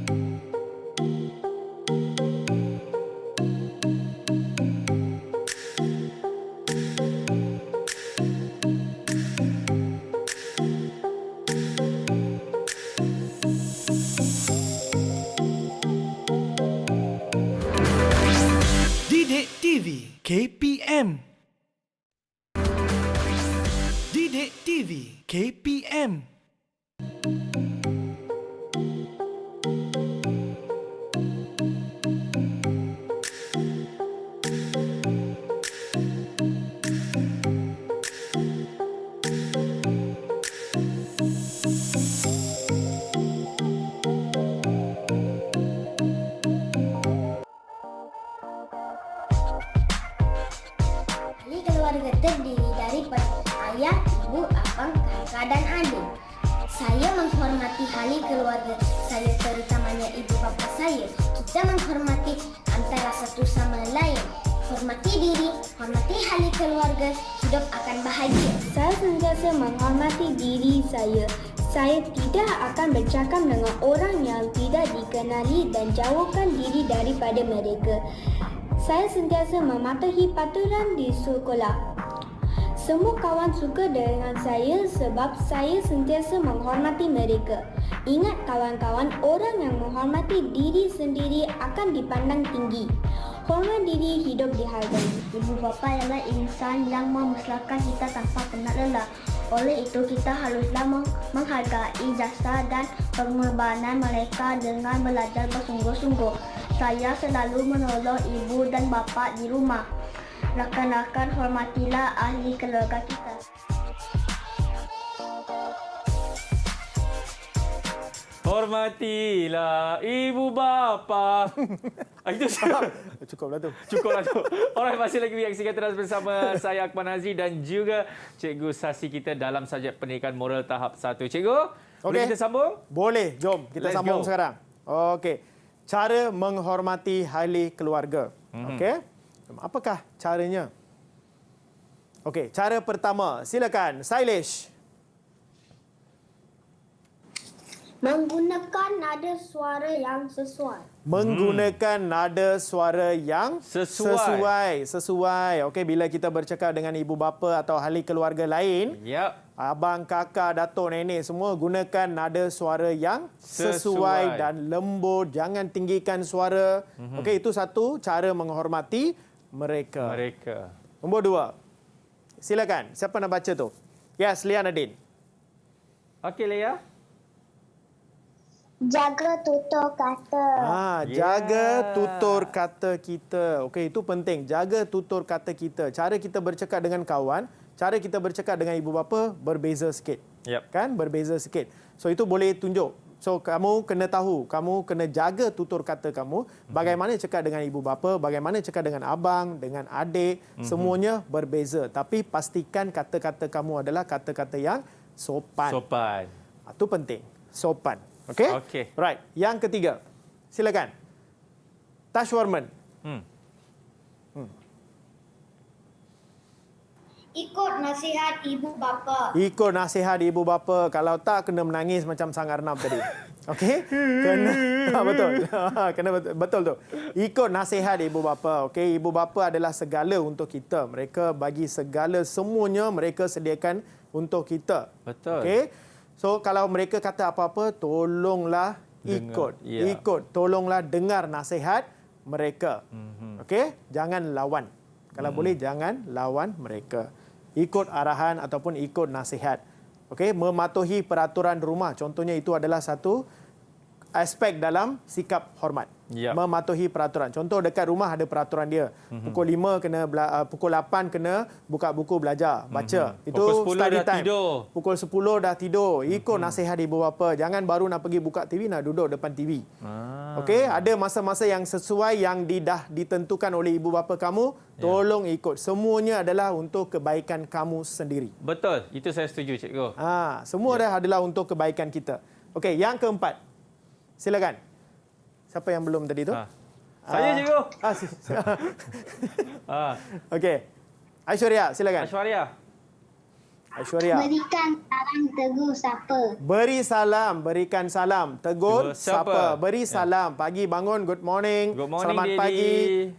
Didik TV KPM. Didik TV KPM. Ahli keluarga terdiri daripada ayah, ibu, abang, kakak dan adik. Saya menghormati ahli keluarga saya, terutamanya ibu bapa saya. Kita menghormati antara satu sama lain. Hormati diri, hormati ahli keluarga, hidup akan bahagia. Saya sentiasa menghormati diri saya. Saya tidak akan bercakap dengan orang yang tidak dikenali dan jauhkan diri daripada mereka. Saya sentiasa mematuhi peraturan di sekolah. Semua kawan suka dengan saya sebab saya sentiasa menghormati mereka. Ingat kawan-kawan, orang yang menghormati diri sendiri akan dipandang tinggi. Hormat diri, hidup dihargai. Ibu bapa adalah insan yang membesarkan kita tanpa kenal lelah. Oleh itu, kita haruslah menghargai jasa dan pengorbanan mereka dengan belajar bersungguh-sungguh. Saya selalu menolong ibu dan bapa di rumah. Rakan-rakan, hormatilah ahli keluarga kita. Hormatilah ibu bapa. Itu Cukuplah tu. Cukuplah tu. Alright, masih lagi menyaksikan terus bersama saya Akmal Nazri dan juga Cikgu Sasi kita dalam subjek pendidikan moral tahap 1. Cikgu, boleh kita sambung? Boleh, jom kita sambung sekarang. Okey. Cara menghormati ahli keluarga. Okey. Apakah caranya? Okey, cara pertama, silakan Sailesh. Menggunakan nada suara yang sesuai. Menggunakan nada suara yang Sesuai. sesuai. Okey, bila kita bercakap dengan ibu bapa atau ahli keluarga lain, abang, kakak, datuk, nenek, semua gunakan nada suara yang sesuai dan lembut. Jangan tinggikan suara. Okey, itu satu cara menghormati mereka. Nombor 2. Silakan. Siapa nak baca tu? Yes, Lia Nadine. Okey, Lia. Jaga tutur kata. Jaga tutur kata kita. Okey, itu penting. Jaga tutur kata kita. Cara kita bercakap dengan kawan, cara kita bercakap dengan ibu bapa berbeza sikit. Kan? Berbeza sikit. So, itu boleh tunjuk. So, kamu kena tahu, kamu kena jaga tutur kata kamu. Bagaimana cakap dengan ibu bapa, bagaimana cakap dengan abang, dengan adik, semuanya berbeza. Tapi pastikan kata-kata kamu adalah kata-kata yang sopan. Itu penting. Sopan. Okey? Right. Yang ketiga. Silakan. Tashwarman. Ikut nasihat ibu bapa. Ikut nasihat ibu bapa. Kalau tak, kena menangis macam Sang Arnab tadi. Okey? Kena. Betul. Kena betul tu. Ikut nasihat ibu bapa. Okey? Ibu bapa adalah segala untuk kita. Mereka bagi segala, semuanya mereka sediakan untuk kita. Betul. Okey? So, kalau mereka kata apa-apa, tolonglah ikut. Ikut. Tolonglah dengar nasihat mereka. Okey? Jangan lawan. Kalau boleh, jangan lawan mereka. Ikut arahan ataupun ikut nasihat. Okey? Mematuhi peraturan rumah. Contohnya itu adalah satu aspek dalam sikap hormat. Mematuhi peraturan. Contoh dekat rumah ada peraturan dia. Pukul 5 kena pukul 8 kena buka buku belajar, baca. Itu pukul 10 study dah time. Tidur. Pukul 10 dah tidur. Ikut nasihat ibu bapa. Jangan baru nak pergi buka TV nak duduk depan TV. Okey, ada masa-masa yang sesuai yang dah ditentukan oleh ibu bapa kamu, tolong ikut. Semuanya adalah untuk kebaikan kamu sendiri. Betul. Itu saya setuju, cikgu. Semua adalah untuk kebaikan kita. Okey, yang keempat. Silakan. Siapa yang belum tadi tu? Saya cikgu. Okey. Aishwarya, silakan. Aishwarya. Aishwarya. Berikan salam teguh sapa. Beri salam, berikan salam. Tegur Tegur siapa? siapa? Beri salam. Pagi bangun, good morning. Good morning, selamat Daddy. pagi.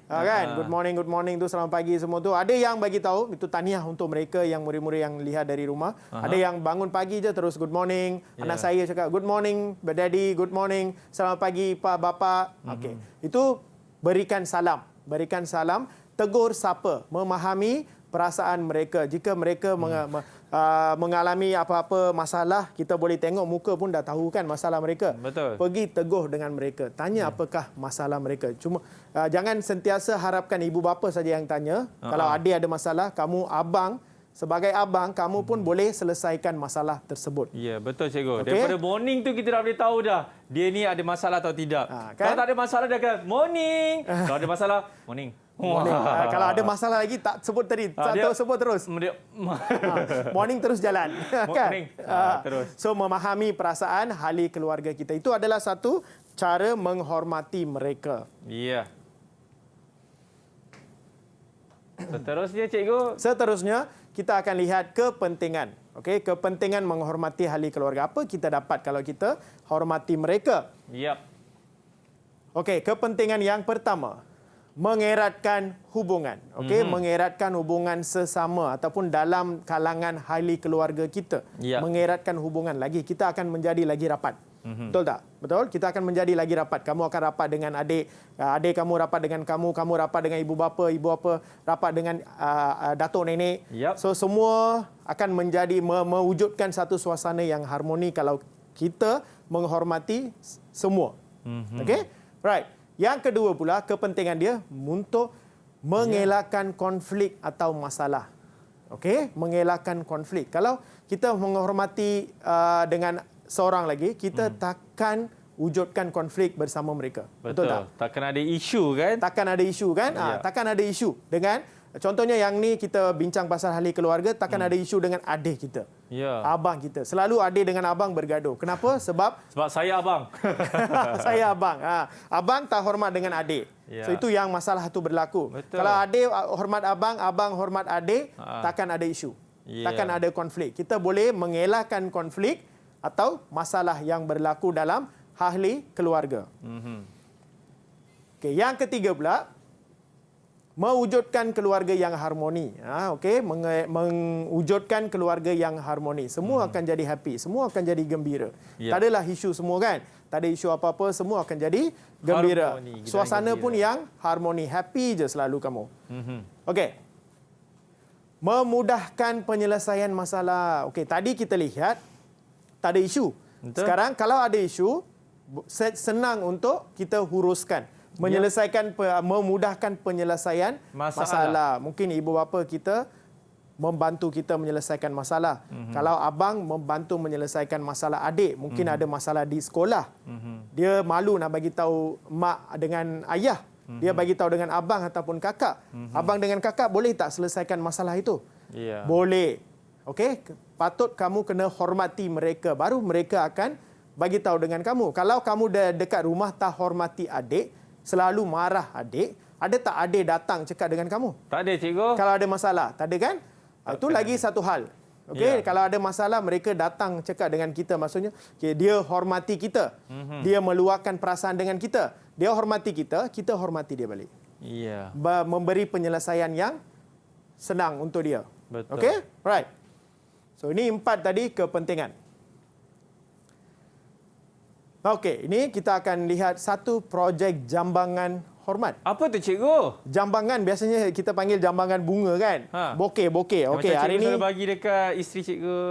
Kan? Good morning tu selamat pagi semua tu. Ada yang bagi tahu itu tahniah untuk mereka yang murid-murid yang lihat dari rumah. Ada yang bangun pagi je terus good morning. Anak saya cakap good morning, daddy, good morning. Selamat pagi pak, bapa. Okey. Itu berikan salam. Berikan salam, tegur siapa? Memahami perasaan mereka. Jika mereka mengalami apa-apa masalah, kita boleh tengok muka pun dah tahu kan masalah mereka. Betul. Pergi teguh dengan mereka. Tanya apakah masalah mereka. Cuma jangan sentiasa harapkan ibu bapa saja yang tanya. Kalau adik ada masalah, kamu abang, sebagai abang, kamu pun boleh selesaikan masalah tersebut. Ya, betul cikgu. Okey. Daripada morning tu kita dah boleh tahu dah dia ni ada masalah atau tidak. Kan? Kalau tak ada masalah dia kata morning. Kalau ada masalah, morning. Morning. Kalau ada masalah lagi tak sebut tadi, tak dia- tahu sebut terus. Morning terus jalan. Kan? Morning. Terus. So memahami perasaan ahli keluarga kita itu adalah satu cara menghormati mereka. Ya. Seterusnya cikgu. Seterusnya kita akan lihat kepentingan. Okey, kepentingan menghormati ahli keluarga. Apa kita dapat kalau kita hormati mereka? Yap. Okey, kepentingan yang pertama, mengeratkan hubungan. Okey, mengeratkan hubungan sesama ataupun dalam kalangan ahli keluarga kita. Ya. Mengeratkan hubungan lagi, kita akan menjadi lagi rapat. Betul tak? Betul? Kita akan menjadi lagi rapat. Kamu akan rapat dengan adik, adik kamu rapat dengan kamu rapat dengan ibu bapa rapat dengan datuk nenek. Yap. So semua akan menjadi mewujudkan satu suasana yang harmoni kalau kita menghormati semua. Okey? Right. Yang kedua pula kepentingan dia untuk mengelakkan konflik atau masalah. Okey, mengelakkan konflik. Kalau kita menghormati dengan seorang lagi, kita takkan wujudkan konflik bersama mereka. Betul tak? Takkan ada isu kan? Takkan ada isu kan? Ya. Takkan ada isu dengan contohnya yang ni kita bincang pasal ahli keluarga, takkan ada isu dengan adik kita. Ya. Abang kita. Selalu adik dengan abang bergaduh. Kenapa? Sebab Sebab saya abang. saya abang. Abang tak hormat dengan adik. Ya. So itu yang masalah itu berlaku. Betul. Kalau adik hormat abang, abang hormat adik, takkan ada isu. Ya. Takkan ada konflik. Kita boleh mengelakkan konflik atau masalah yang berlaku dalam ahli keluarga. Okey, yang ketiga pula, mewujudkan keluarga yang harmoni. Okey, mewujudkan keluarga yang harmoni. Semua akan jadi happy, semua akan jadi gembira. Ya. Tak adalah isu semua kan? Tak ada isu apa-apa, semua akan jadi gembira. Harmoni, kita Suasana gembira. pun yang harmoni, happy je selalu kamu. Okey. Memudahkan penyelesaian masalah. Okey, tadi kita lihat tak ada isu. Betul. Sekarang kalau ada isu, senang untuk kita uruskan. Menyelesaikan, memudahkan penyelesaian masalah. Mungkin ibu bapa kita membantu kita menyelesaikan masalah. Kalau abang membantu menyelesaikan masalah adik, mungkin ada masalah di sekolah. Dia malu nak bagi tahu mak dengan ayah. Dia bagi tahu dengan abang ataupun kakak. Abang dengan kakak boleh tak selesaikan masalah itu? Ya. Boleh. Okey, patut kamu kena hormati mereka, baru mereka akan bagi tahu dengan kamu. Kalau kamu dekat rumah tak hormati adik, selalu marah adik, ada tak adik datang cakap dengan kamu? Tak ada cikgu. Kalau ada masalah, tak ada kan? Itu lagi satu hal. Okey, Ya. kalau ada masalah mereka datang cakap dengan kita, maksudnya okay, dia hormati kita. Dia meluahkan perasaan dengan kita. Dia hormati kita, kita hormati dia balik. Ya. Memberi penyelesaian yang senang untuk dia. Betul. Okey? Right. So ini 4 tadi kepentingan. Okey, ini kita akan lihat satu projek jambangan hormat. Apa tu cikgu? Jambangan biasanya kita panggil jambangan bunga kan? Bokeh. Okey, hari Macam cikgu ini selalu bagi dekat isteri cikgu.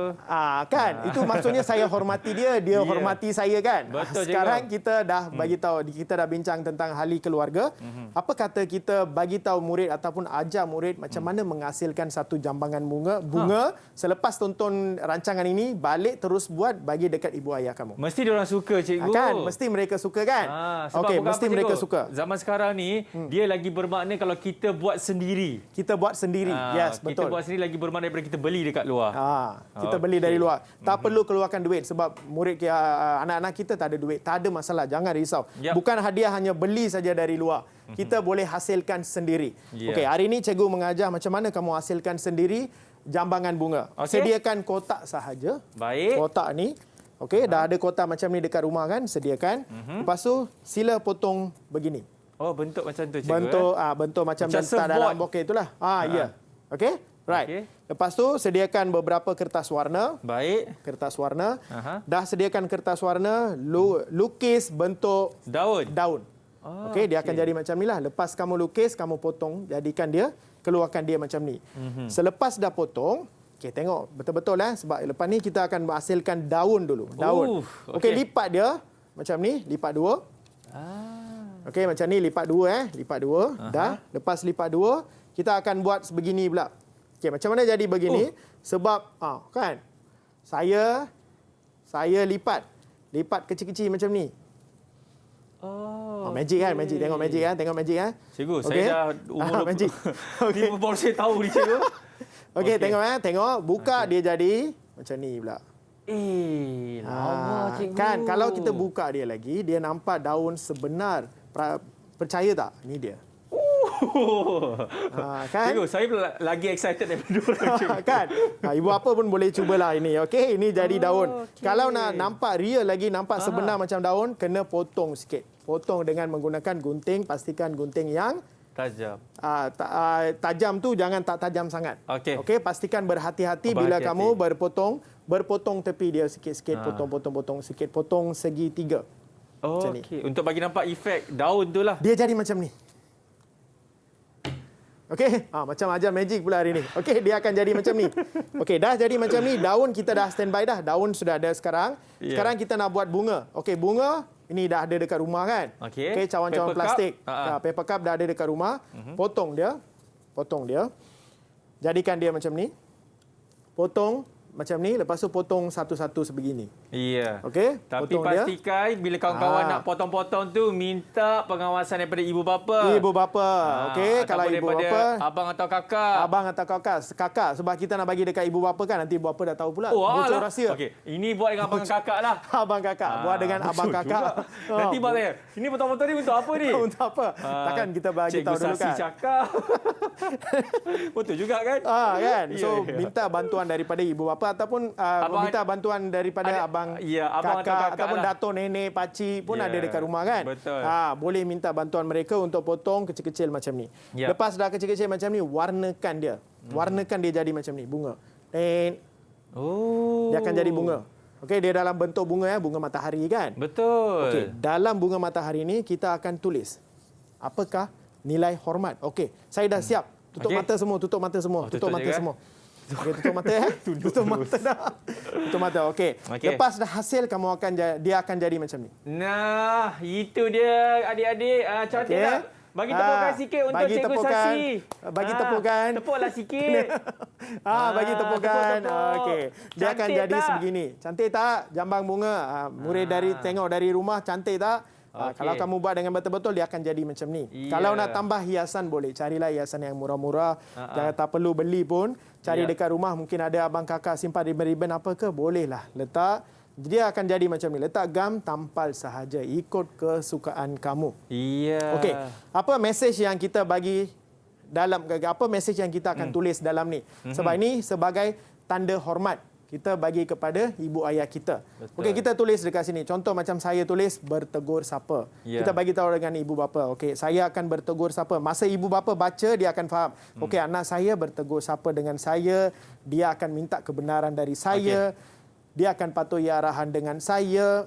kan, itu maksudnya saya hormati dia, dia hormati saya kan. Betul, Sekarang cikgu. kita dah bagi tahu, kita dah bincang tentang ahli keluarga. Apa kata kita bagi tahu murid ataupun ajar murid macam mana menghasilkan satu jambangan bunga selepas tonton rancangan ini, balik terus buat bagi dekat ibu ayah kamu. Mesti diorang suka cikgu. Kan, mesti mereka suka kan? Sebab Okey, bukan mesti apa, mereka cikgu? suka. Zaman sekarang sekarang ni dia lagi bermakna kalau kita buat sendiri. Kita buat sendiri. Yes, Kita betul. buat sendiri lagi bermakna daripada kita beli dekat luar. Kita beli dari luar. Tak perlu keluarkan duit sebab anak-anak kita tak ada duit. Tak ada masalah. Jangan risau. Yap. Bukan hadiah hanya beli saja dari luar. Kita boleh hasilkan sendiri. Ya. Okey, hari ini cikgu mengajar macam mana kamu hasilkan sendiri jambangan bunga. Okey. Sediakan kotak sahaja. Baik. Kotak ni. Okey, dah ada kotak macam ni dekat rumah kan? Sediakan. Lepas tu sila potong begini. Oh, bentuk macam tu, cikgu. Bentuk macam Macam letak dalam surfboard. bokeh itulah. Ya. Okey? Right. Okey. Lepas tu sediakan beberapa kertas warna. Baik. Kertas warna. Aha. Dah sediakan kertas warna, lukis bentuk Daun. daun. Okey, dia akan jadi macam ni lah. Lepas kamu lukis, kamu potong, jadikan dia, keluarkan dia macam ni. Selepas dah potong, okey, tengok betul-betul sebab lepas ni kita akan hasilkan daun dulu. Daun. Okey, lipat dia macam ni, lipat dua. Okey, macam ni lipat dua Lipat dua. Dah. Lepas lipat dua, kita akan buat sebegini pula. Okey, macam mana jadi begini? Sebab kan saya lipat kecil-kecil macam ni. Magic kan? Magic. Tengok magic kan? Tengok magic kan? Cikgu, Okey. saya dah umur magic. Okey. Ni baru saya tahu ni, cikgu. Okey, tengok tengok buka dia jadi macam ni pula. Lawa, cikgu. Kan kalau kita buka dia lagi, dia nampak daun sebenar. Percaya tak? Ni dia. Kan? Cikgu, saya lagi excited daripada orang, cikgu. Kan? Ibu apa pun boleh cubalah ini. Okey, ini jadi daun. Kalau nak nampak real lagi, nampak sebenar macam daun, kena potong sikit. Potong dengan menggunakan gunting, pastikan gunting yang Tajam. tajam tu jangan tak tajam sangat. Okey. Okey, pastikan berhati-hati bila kamu berpotong tepi dia sikit-sikit, potong sikit, potong segi 3. Macam ni. Okey, untuk bagi nampak efek daun tu lah. Dia jadi macam ni. Okey, macam ajar magic pula hari ni. Okey, dia akan jadi macam ni. Okey, dah jadi macam ni, daun kita dah standby dah. Daun sudah ada sekarang. Yeah. Sekarang kita nak buat bunga. Okey, bunga ini dah ada dekat rumah kan? Okey. Okey, cawan-cawan Paper plastik. cup. Paper cup dah ada dekat rumah. Potong dia. Jadikan dia macam ni. Potong macam ni, lepas tu potong satu-satu sebegini. Iya. Okey, Tapi potong dia. pastikan bila kawan-kawan nak potong-potong tu minta pengawasan daripada ibu bapa. Ibu bapa. Okey, kalau ibu daripada bapa, abang atau kakak. abang atau kakak. Sebab kita nak bagi dekat ibu bapa kan, nanti ibu bapa dah tahu pula. Bocor alah. rahsia. Okey, ini buat dengan abang kakak lah. Abang kakak. Buat dengan abang betul kakak. juga. Nanti bang tanya, ini potong-potong ni untuk apa ni? Untuk apa? Takkan kita bagi tahu dulu kan? Cikgu Sasi cakap. Betul juga kan? Kan? So, Ya. minta bantuan daripada ibu bapa ataupun minta bantuan daripada abang abang atau kakak ataupun lah. dato' nenek, pakcik pun Ya, ada dekat rumah kan? betul. Boleh minta bantuan mereka untuk potong kecil-kecil macam ni. Ya. Lepas dah kecil-kecil macam ni, warnakan dia. Warnakan dia jadi macam ni, bunga. Dia akan jadi bunga. Okey, dia dalam bentuk bunga bunga matahari kan? Betul. Okey, dalam bunga matahari ni kita akan tulis apakah nilai hormat. Okey, saya dah siap. Tutup mata semua, tutup mata semua, tutup mata semua. Okey, tutup mata tutup mata dah. Tutup mata. Okey. Lepas dah hasil dia akan jadi macam ni. Nah, itu dia adik-adik. Cantik tak? Bagi tepukan sikit untuk bagi Cikgu tepukan, Sasi. Bagi tepukan. Tepuklah sikit. Bagi tepukan. Tepuk. Okey. Dia akan Cantik jadi tak? sebegini. Cantik tak? Jambang bunga. Murid tengok dari rumah, cantik tak? Kalau kamu buat dengan betul-betul, dia akan jadi macam ni. Yeah. Kalau nak tambah hiasan, boleh. Carilah hiasan yang murah-murah. Jangan tak perlu beli pun. Cari dekat rumah. Mungkin ada abang kakak simpan ribbon-ribbon apa ke. Bolehlah. Letak. Dia akan jadi macam ni. Letak gam, tampal sahaja. Ikut kesukaan kamu. Iya. Okey. Apa mesej yang kita bagi apa mesej yang kita akan tulis dalam ni? Sebab ini sebagai tanda hormat kita bagi kepada ibu ayah kita. Okey, kita tulis dekat sini. Contoh macam saya tulis bertegur sapa. Ya. Kita bagi tahu dengan ibu bapa. Okey, saya akan bertegur sapa. Masa ibu bapa baca, dia akan faham. Okey, anak saya bertegur sapa dengan saya, dia akan minta kebenaran dari saya. Dia akan patuhi arahan dengan saya.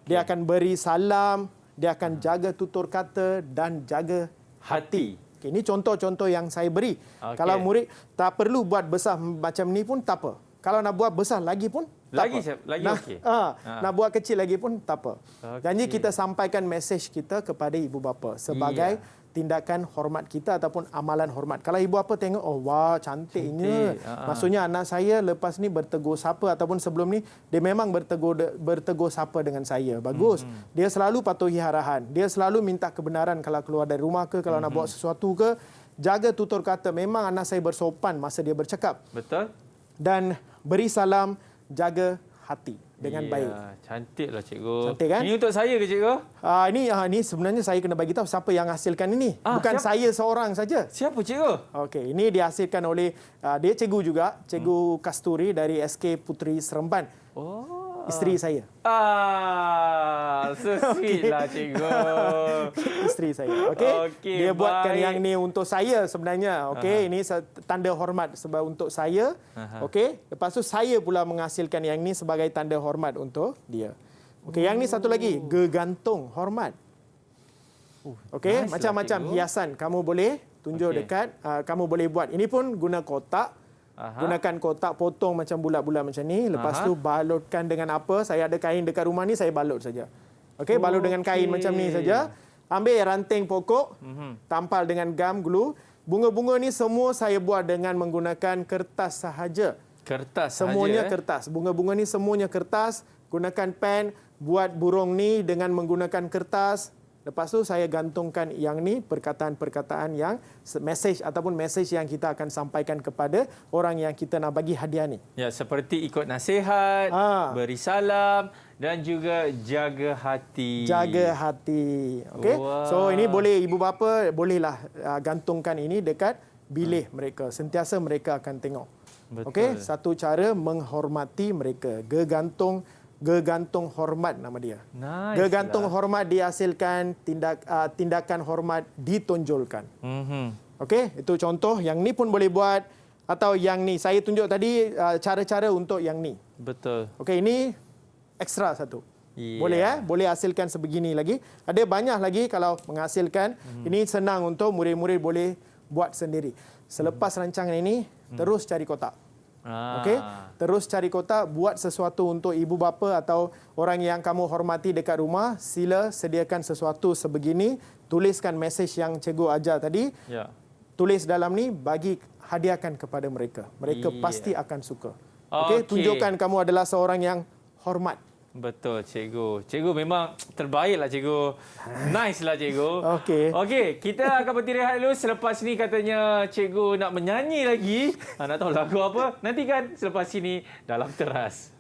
Dia akan beri salam, dia akan jaga tutur kata dan jaga hati. Okay, ini contoh-contoh yang saya beri. Kalau murid tak perlu buat besar macam ni pun tak apa. Kalau nak buat besar lagi pun tak apa. Lagi okey. Nak buat kecil lagi pun tak apa. Janji kita sampaikan mesej kita kepada ibu bapa sebagai tindakan hormat kita ataupun amalan hormat. Kalau ibu bapa tengok, oh wah cantiknya. Maksudnya anak saya lepas ni bertegur sapa ataupun sebelum ni dia memang bertegur sapa dengan saya. Bagus. Dia selalu patuhi arahan. Dia selalu minta kebenaran kalau keluar dari rumah ke, kalau nak buat sesuatu ke. Jaga tutur kata. Memang anak saya bersopan masa dia bercakap. Betul. Dan beri salam, jaga hati dengan baik. Cantiklah cikgu. Cantik kan? Ini untuk saya ke cikgu? Ini sebenarnya saya kena bagi tahu siapa yang hasilkan ini. Bukan saya seorang saja. Siapa cikgu? Okey, ini dihasilkan oleh dia cikgu juga, Cikgu Kasturi dari SK Puteri Seremban. Oh. Isteri saya. So sweet lah cikgu. Isteri saya. Okey. Dia buatkan baik. yang ni untuk saya sebenarnya. Okey, ini tanda hormat sebab untuk saya. Okey. Lepas tu saya pula menghasilkan yang ni sebagai tanda hormat untuk dia. Okey, yang ni satu lagi, gegantung hormat. Okey, nice macam-macam lah, hiasan kamu boleh tunjuk dekat, kamu boleh buat. Ini pun guna kotak. Gunakan kotak, potong macam bulat-bulat macam ni. Lepas tu balutkan dengan apa? Saya ada kain dekat rumah ni, saya balut saja. Okey, balut dengan kain macam ni saja. Ambil ranting pokok, tampal dengan gam, glue. Bunga-bunga ni semua saya buat dengan menggunakan kertas sahaja. Kertas Semuanya sahaja, kertas. Bunga-bunga ni semuanya kertas. Gunakan pen, buat burung ni dengan menggunakan kertas. Lepas tu saya gantungkan yang ni, perkataan-perkataan yang message ataupun message yang kita akan sampaikan kepada orang yang kita nak bagi hadiah ni. Ya, seperti ikut nasihat, beri salam dan juga jaga hati. Jaga hati. Okey. Wow. So ini boleh ibu bapa bolehlah gantungkan ini dekat bilik mereka. Sentiasa mereka akan tengok. Okey, satu cara menghormati mereka. Gegantung hormat nama dia. Nice. Gegantung hormat dihasilkan, tindakan hormat ditonjolkan. Okey, itu contoh. Yang ni pun boleh buat atau yang ni. Saya tunjuk tadi cara-cara untuk yang ni. Betul. Okey, ini ekstra satu. Yeah. Boleh boleh hasilkan sebegini lagi. Ada banyak lagi kalau menghasilkan. Ini senang untuk murid-murid boleh buat sendiri. Selepas rancangan ini, terus cari kotak. Okey, terus cari kotak, buat sesuatu untuk ibu bapa atau orang yang kamu hormati dekat rumah. Sila sediakan sesuatu sebegini, tuliskan mesej yang cikgu ajar tadi. Ya. Tulis dalam ni, bagi hadiahkan kepada mereka. Mereka pasti akan suka. Okey, tunjukkan kamu adalah seorang yang hormat. Betul cikgu. Cikgu memang terbaiklah cikgu. Nice lah cikgu. Okey, kita akan berhenti rehat dulu. Selepas ni katanya cikgu nak menyanyi lagi. Nak tahu lagu apa? Nantikan selepas ini dalam Teras.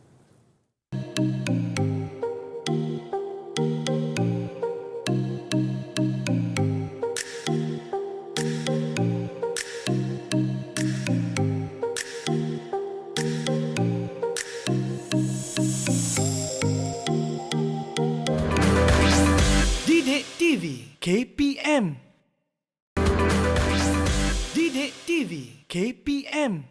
Didik TV KPM. Didik TV KPM.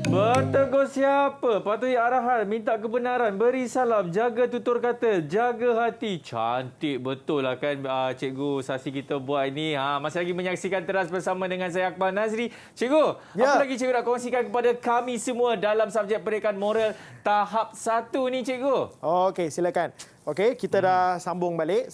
Bertegur siapa? Patuhi arahan, minta kebenaran, beri salam, jaga tutur kata, jaga hati. Cantik betul lah kan Cikgu Sasi kita buat ini. Masih lagi menyaksikan Teras bersama dengan saya Akbar Nazri. Cikgu, apa lagi cikgu nak kongsikan kepada kami semua dalam subjek pendidikan moral tahap 1 ni cikgu? Okey, silakan. Okey, kita dah sambung balik.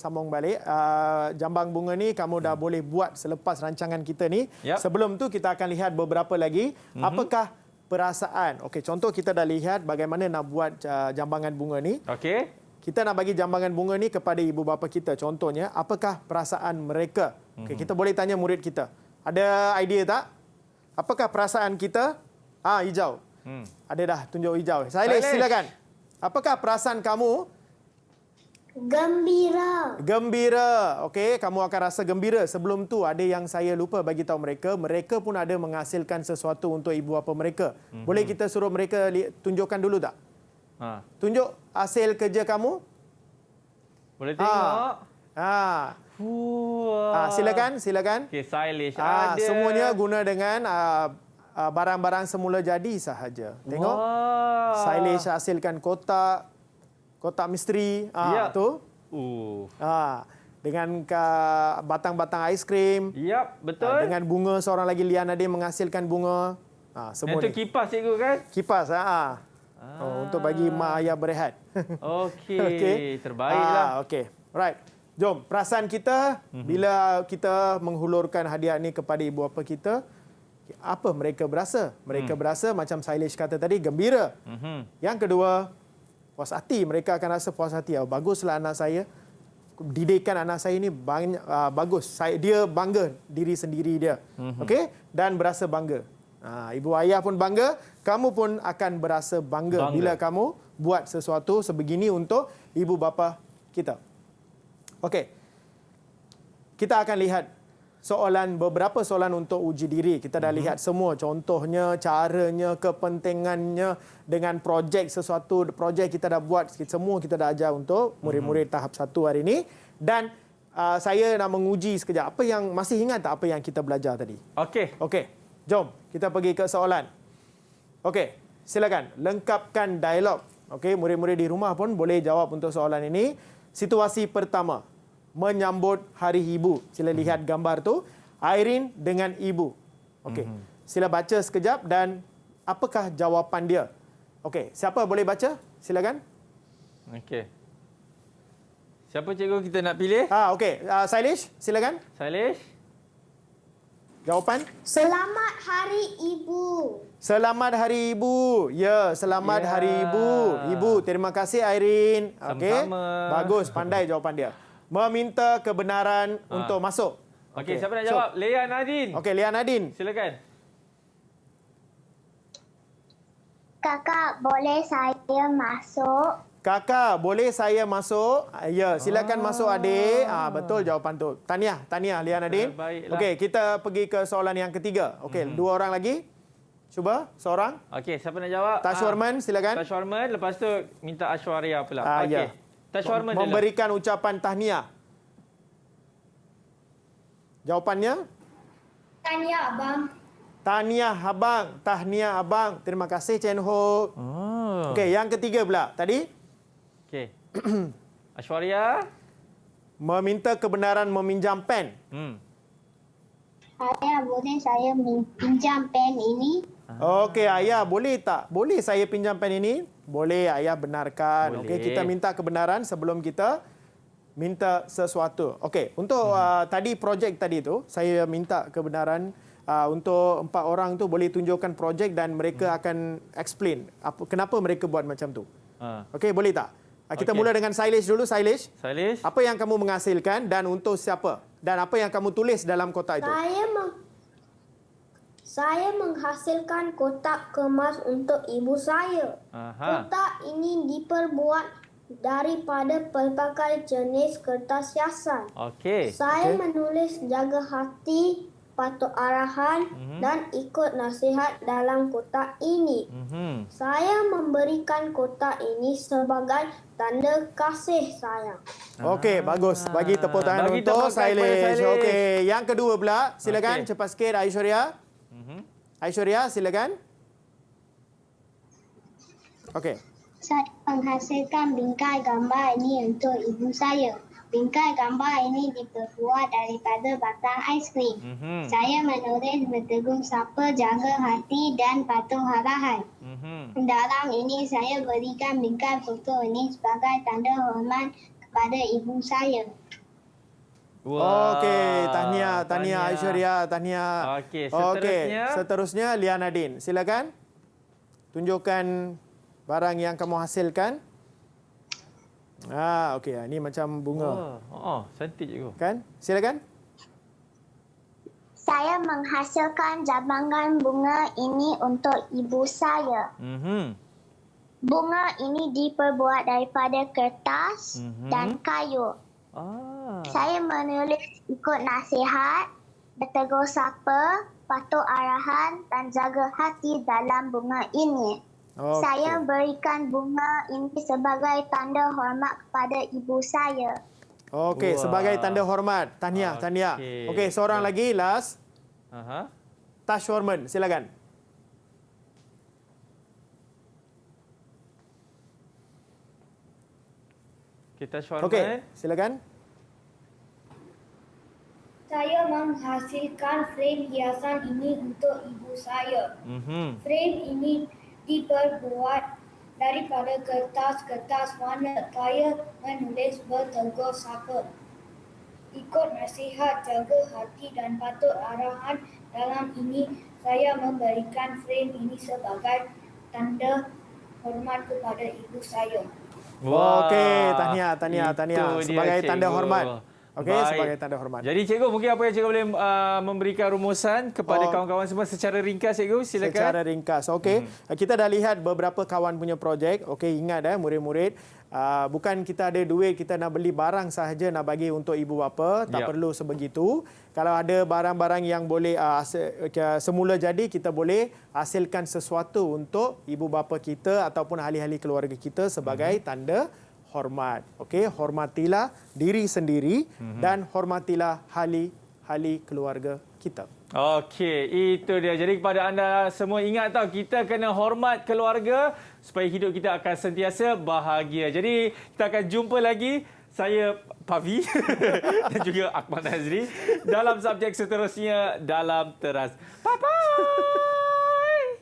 Jambang bunga ni kamu dah boleh buat selepas rancangan kita ni. Sebelum tu kita akan lihat beberapa lagi. Apakah perasaan? Okey, contoh kita dah lihat bagaimana nak buat jambangan bunga ni. Okey. Kita nak bagi jambangan bunga ni kepada ibu bapa kita. Contohnya, apakah perasaan mereka? Okey, kita boleh tanya murid kita. Ada idea tak? Apakah perasaan kita? Hijau. Ada dah tunjuk hijau. Sailesh, silakan. Apakah perasaan kamu? Gembira. Gembira. Okey, kamu akan rasa gembira. Sebelum tu ada yang saya lupa bagi tahu mereka. Mereka pun ada menghasilkan sesuatu untuk ibu bapa mereka. Boleh kita suruh mereka tunjukkan dulu tak? Tunjuk hasil kerja kamu. Boleh tengok. Silakan. Okey, Sailesh ada. Semuanya guna dengan barang-barang semula jadi sahaja. Tengok. Sailesh hasilkan kotak misteri. Tu. Dengan batang-batang aiskrim. Yap, betul. Dengan bunga, seorang lagi Lia Nadine menghasilkan bunga. Semua Itu ni. kipas cikgu kan? Kipas. Untuk bagi mak ayah berehat. Okey, terbaiklah. Okey. Right. Jom, perasaan kita bila kita menghulurkan hadiah ni kepada ibu bapa kita, apa mereka berasa? Mereka berasa macam Sailesh kata tadi, gembira. Yang kedua, puas hati. Mereka akan rasa puas hati. Baguslah anak saya. Didikan anak saya ni bagus. Dia bangga diri sendiri dia. Okey? Dan berasa bangga. Ibu ayah pun bangga, kamu pun akan berasa bangga bila kamu buat sesuatu sebegini untuk ibu bapa kita. Okey. Kita akan lihat beberapa soalan untuk uji diri. Kita dah lihat semua contohnya, caranya, kepentingannya dengan sesuatu projek kita dah buat, semua kita dah ajar untuk murid-murid tahap 1 hari ini. Dan saya nak menguji sekejap. Masih ingat tak apa yang kita belajar tadi? Okey. Jom kita pergi ke soalan. Okey, silakan lengkapkan dialog. Okey, murid-murid di rumah pun boleh jawab untuk soalan ini. Situasi pertama, menyambut Hari Ibu. Sila lihat gambar tu, Irene dengan ibu. Okey. Sila baca sekejap dan apakah jawapan dia? Okey, siapa boleh baca? Silakan. Okey. Siapa cikgu kita nak pilih? Okey, Sailesh, silakan. Sailesh. Jawapan? Selamat Hari Ibu. Selamat Hari Ibu. Ya, selamat Hari Ibu. Ibu, terima kasih Irene. Okey. Sama-sama. Bagus, pandai jawapan dia. Meminta kebenaran untuk masuk. Okey, siapa nak jawab? Lia Nadine. Okey, Lia Nadine. Silakan. Kakak, boleh saya masuk? Kakak, boleh saya masuk? Ya, silakan masuk adik. Betul jawapan tu. Tahniah Lia Nadine. Baiklah. Okey, kita pergi ke soalan yang ketiga. Okey, dua orang lagi. Cuba, seorang. Okey, siapa nak jawab? Tashwarman, silakan. Tashwarman, lepas tu minta Ashwarya pula. Okey. Ya. Tashwarman dulu. Memberikan ucapan tahniah. Jawapannya? Tahniah abang. Tahniah abang. Terima kasih Chen Ho. Okey, yang ketiga pula. Tadi? Okey. Ashwarya. Meminta kebenaran meminjam pen. Ayah, boleh saya pinjam pen ini? Okey, ayah boleh tak? Boleh saya pinjam pen ini? Boleh, ayah benarkan. Boleh. Okey, kita minta kebenaran sebelum kita minta sesuatu. Okey, untuk tadi projek tadi tu, saya minta kebenaran untuk 4 orang tu boleh tunjukkan projek dan mereka akan explain kenapa mereka buat macam tu. Okey, boleh tak? Kita mula dengan Sailesh dulu. Sailesh, apa yang kamu menghasilkan dan untuk siapa? Dan apa yang kamu tulis dalam kotak itu? Saya menghasilkan kotak kemas untuk ibu saya. Kotak ini diperbuat daripada pelbagai jenis kertas hiasan. Saya menulis jaga hati, patuh arahan dan ikut nasihat dalam kotak ini. Saya memberikan kotak ini sebagai tanda kasih sayang. Okey, bagus. Bagi tepuk tangan Bagi untuk tepuk tangan kepada Sailesh. Sailesh. Okey, yang kedua pula. Silakan Okey. cepat sikit Aishwarya. Aishwarya, silakan. Okey. Saya menghasilkan bingkai gambar ini untuk ibu saya. Bingkai gambar ini diperbuat daripada batang aiskrim. Saya menulis bertegur sapa, jaga hati dan patuh arahan. Dalam ini saya berikan bingkai foto ini sebagai tanda hormat kepada ibu saya. Okey, tahniah Aishwarya, tahniah. Okey, seterusnya. Seterusnya Lia Nadine. Silakan. Tunjukkan barang yang kamu hasilkan. Okey, ini macam bunga. Cantik cikgu. Kan? Silakan. Saya menghasilkan jambangan bunga ini untuk ibu saya. Bunga ini diperbuat daripada kertas dan kayu. Saya menulis ikut nasihat, bertegur sapa, patuh arahan dan jaga hati dalam bunga ini. Saya berikan bunga ini sebagai tanda hormat kepada ibu saya. Okey, sebagai tanda hormat. Tahniah. Okey, seorang lagi, last. Tashwarman, silakan. Kita hormat. Okey, silakan. Saya menghasilkan frame hiasan ini untuk ibu saya. Frame ini diperbuat daripada kertas-kertas warna. Saya menulis bertegur sapa. Ikut nasihat, jaga hati dan patuh arahan. Dalam ini, saya memberikan frame ini sebagai tanda hormat kepada ibu saya. Okey, tahniah. Itu dia, Sebagai tanda cikgu. hormat. Okey, Baik. sebagai tanda hormat. Jadi cikgu, mungkin apa yang cikgu boleh memberikan rumusan kepada kawan-kawan semua secara ringkas, cikgu? Silakan. Secara ringkas. Okey, kita dah lihat beberapa kawan punya projek. Okey, ingat murid-murid, bukan kita ada duit kita nak beli barang sahaja nak bagi untuk ibu bapa, tak Ya. perlu sebegitu. Kalau ada barang-barang yang boleh semula jadi, kita boleh hasilkan sesuatu untuk ibu bapa kita ataupun ahli-ahli keluarga kita sebagai tanda hormat. Okey, hormatilah diri sendiri dan hormatilah ahli keluarga kita. Okey, itu dia. Jadi kepada anda semua ingat tahu, kita kena hormat keluarga supaya hidup kita akan sentiasa bahagia. Jadi kita akan jumpa lagi, saya Pavi dan juga Ahmad Nazri dalam subjek seterusnya dalam Teras. Bye-bye!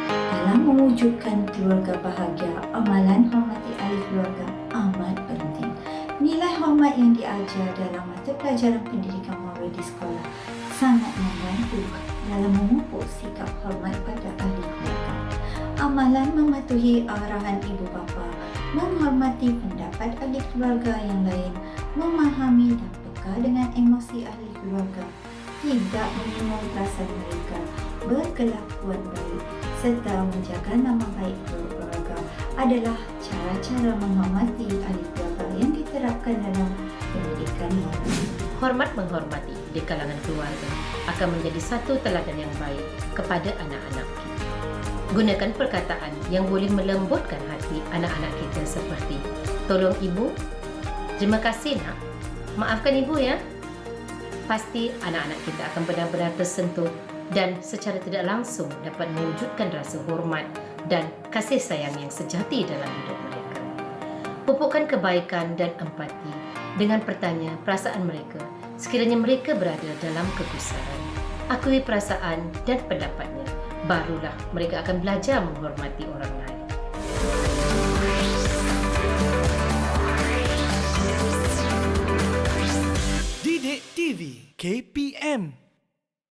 Dalam mewujudkan keluarga bahagia, amalan hormati ahli keluarga amat penting. Nilai hormat yang diajar dalam mata pelajaran pendidikan moral di sekolah sangat membantu dalam memupuk sikap hormat pada ahli keluarga. Amalan mematuhi arahan ibu bapa, menghormati pendapat ahli keluarga yang lain, memahami dan peka dengan emosi ahli keluarga, tidak menyinggung perasaan mereka, berkelakuan baik serta menjaga nama baik keluarga adalah cara-cara menghormati ahli keluarga yang diterapkan dalam pendidikan moral. Hormat menghormati di kalangan keluarga akan menjadi satu teladan yang baik kepada anak-anak kita. Gunakan perkataan yang boleh melembutkan hati anak-anak kita seperti, tolong ibu, terima kasih nak, maafkan ibu ya. Pasti anak-anak kita akan benar-benar tersentuh dan secara tidak langsung dapat mewujudkan rasa hormat dan kasih sayang yang sejati dalam hidup mereka. Pupukkan kebaikan dan empati dengan bertanya perasaan mereka sekiranya mereka berada dalam kegusaran. Akui perasaan dan pendapatnya, barulah mereka akan belajar menghormati orang lain. Didik TV KPM